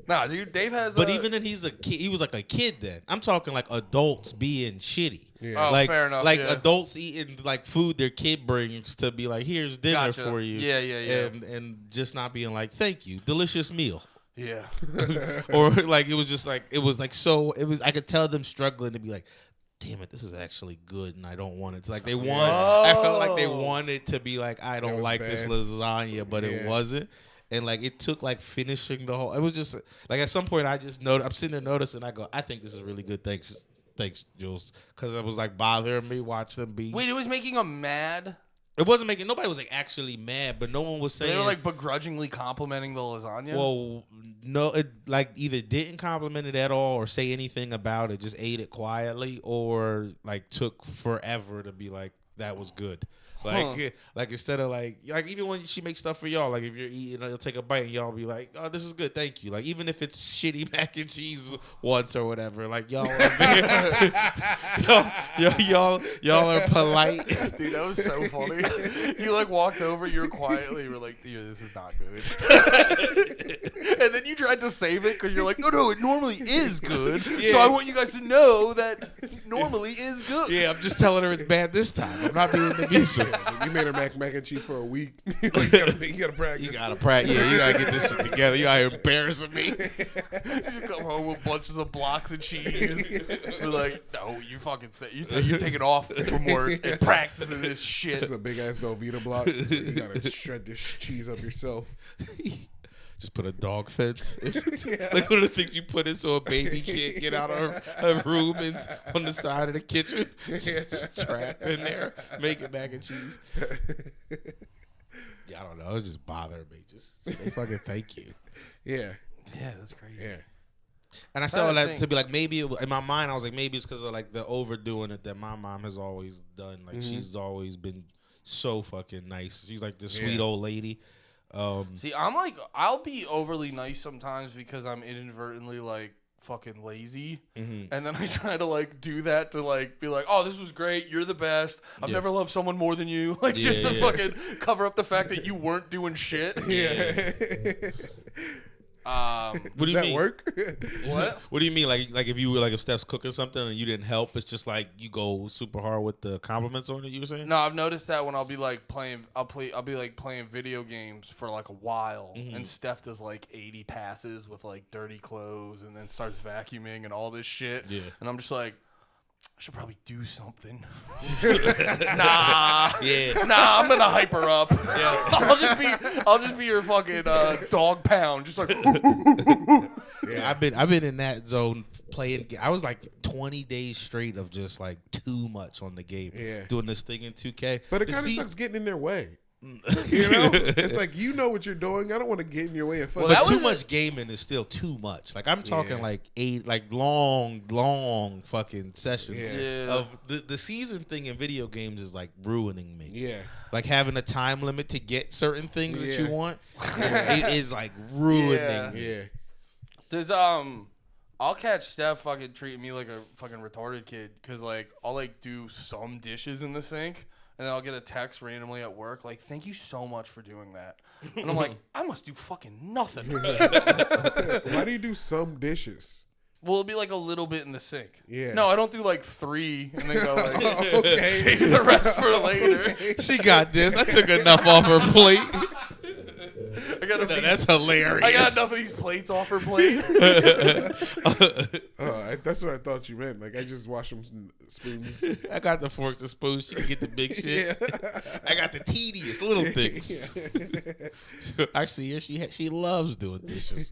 S1: Nah, dude, Dave has.
S2: But even then, he's a kid. He was like a kid then. I'm talking like adults being shitty.
S3: Yeah.
S1: Oh,
S2: like,
S1: fair enough.
S2: Like adults eating like food their kid brings to be like, "Here's dinner for you."
S1: Yeah.
S2: And just not being like, "Thank you, delicious meal."
S1: Yeah.
S2: Or like it was just like I could tell them struggling to be like, damn it, this is actually good, and I don't want it. Like I felt like they wanted to be like, I don't like this lasagna, but it wasn't. And like it took like finishing the whole. It was just like at some point I just noticed. I'm sitting there noticing. I go, I think this is really good. Thanks, Jules, because it was like bothering me watch them be.
S1: Wait, it was making them mad.
S2: It wasn't making. Nobody was like actually mad, but no one was saying.
S1: They were like begrudgingly complimenting the lasagna.
S2: Well, no, it like either didn't compliment it at all or say anything about it. Just ate it quietly, or like took forever to be like that was good. Like instead of like even when she makes stuff for y'all, like if you're eating, you'll take a bite and y'all be like, "Oh, this is good, thank you." Like even if it's shitty mac and cheese once or whatever, like y'all are polite.
S1: Dude, that was so funny. You like walked over, you were quietly, you were like, "Dude, this is not good." And then you tried to save it because you're like, "No, it normally is good." Yeah. So I want you guys to know that it normally is good.
S2: Yeah, I'm just telling her it's bad this time. I'm not being abusive.
S3: You made her mac and cheese for a week. You gotta practice.
S2: You gotta practice. Yeah, you gotta get this shit together. You out here embarrassing me.
S1: You come home with bunches of blocks of cheese. You're like, no, you fucking say you're taking off from work and practicing this shit.
S3: This is a big ass Velveeta block. You gotta shred this cheese up yourself.
S2: Just put a dog fence. Like one of the things you put in so a baby can't get out of her room and on the side of the kitchen. Just trap in there, making mac and cheese. Yeah, I don't know. It was just bothering me. Just say fucking thank you.
S3: Yeah.
S1: Yeah, that's crazy.
S3: Yeah.
S2: And I said all that to be like, maybe in my mind, I was like, maybe it's because of like the overdoing it that my mom has always done. Like she's always been so fucking nice. She's like this sweet old lady.
S1: See, I'm like, I'll be overly nice sometimes because I'm inadvertently like fucking lazy, and then I try to like do that to like be like, oh, this was great, you're the best, I've never loved someone more than you, like just to fucking cover up the fact that you weren't doing shit.
S2: What do you
S3: Does that
S2: mean?
S3: work?
S1: What?
S2: What do you mean? Like if you were like if Steph's cooking something and you didn't help, it's just like you go super hard with the compliments on it. You were saying?
S1: No, I've noticed that when I'll be like playing, I'll be like playing video games for like a while, and Steph does like 80 passes with like dirty clothes, and then starts vacuuming and all this shit. Yeah, and I'm just like, I should probably do something. Nah, I'm gonna hype her up. Yeah. I'll just be your fucking dog pound, just like.
S2: Yeah, I've been in that zone playing. I was like 20 days straight of just like too much on the game. Yeah, doing this thing in 2K.
S3: But it kind of sucks getting in their way. You know, it's like you know what you're doing. I don't want to get in your way.
S2: But too much gaming is still too much. Like I'm talking like 8, like long fucking sessions. Yeah. Of the season thing in video games is like ruining me. Yeah, like having a time limit to get certain things that you want, it is like ruining me. Yeah.
S1: There's I'll catch Steph fucking treating me like a fucking retarded kid because like I'll like do some dishes in the sink. And then I'll get a text randomly at work, like, thank you so much for doing that. And I'm like, I must do fucking nothing.
S3: Why do you do some dishes?
S1: Well, it'll be like a little bit in the sink.
S3: Yeah.
S1: No, I don't do like 3 and then go like, save the rest for later.
S2: Okay. She got this. I took enough off her plate. That's hilarious.
S1: I got enough of these plates off her plate.
S3: That's what I thought you meant. Like I just wash them spoons.
S2: I got the forks and spoons. She can get the big shit. I got the tedious little things. I see her. She loves doing dishes.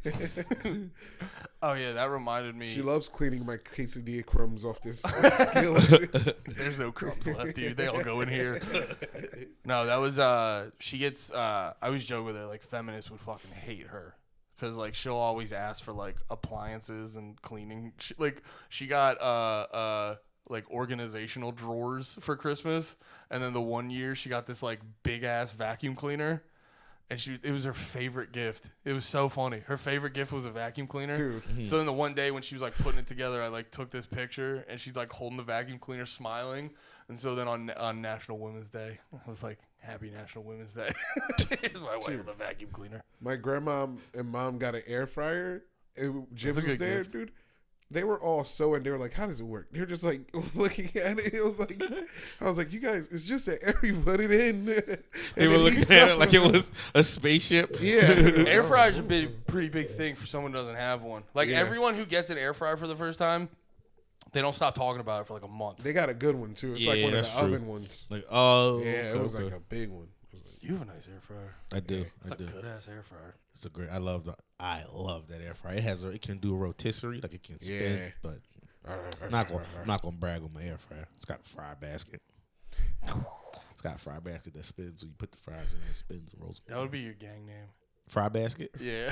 S1: Oh yeah, that reminded me.
S3: She loves cleaning my quesadilla crumbs off this skillet.
S1: There's no crumbs left, dude. They all go in here. No, that was she gets I always joke with her like feminists would fucking hate her because like she'll always ask for like appliances and cleaning. She got like organizational drawers for Christmas, and then the one year she got this like big ass vacuum cleaner. And it was her favorite gift. It was so funny. Her favorite gift was a vacuum cleaner. Dude. Mm-hmm. So then the one day when she was like putting it together, I like took this picture and she's like holding the vacuum cleaner, smiling. And so then on National Women's Day, I was like, "Happy National Women's Day." Here's my wife with a vacuum cleaner.
S3: My grandma and mom got an air fryer. Jim was there, gift. Dude. They were all so, and they were like, "How does it work?" They were just like looking at it. It was like, I was like, "You guys, it's just that Ari put it in."
S2: They were looking at it like it was a spaceship.
S3: Yeah,
S1: air fryer's a pretty big thing for someone who doesn't have one. Like everyone who gets an air fryer for the first time, they don't stop talking about it for like a month.
S3: They got a good one too. It's like one of the oven ones.
S2: Like
S3: it was like a big one.
S1: You have a nice air fryer.
S2: I do.
S1: It's a good ass air fryer.
S2: It's a great. I love that air fryer. It can do a rotisserie, like it can spin. But I'm not gonna brag on my air fryer. It's got a fry basket. It's got a fry basket that spins. So you put the fries in, it spins and rolls.
S1: That would be your gang name.
S2: Fry basket.
S1: Yeah.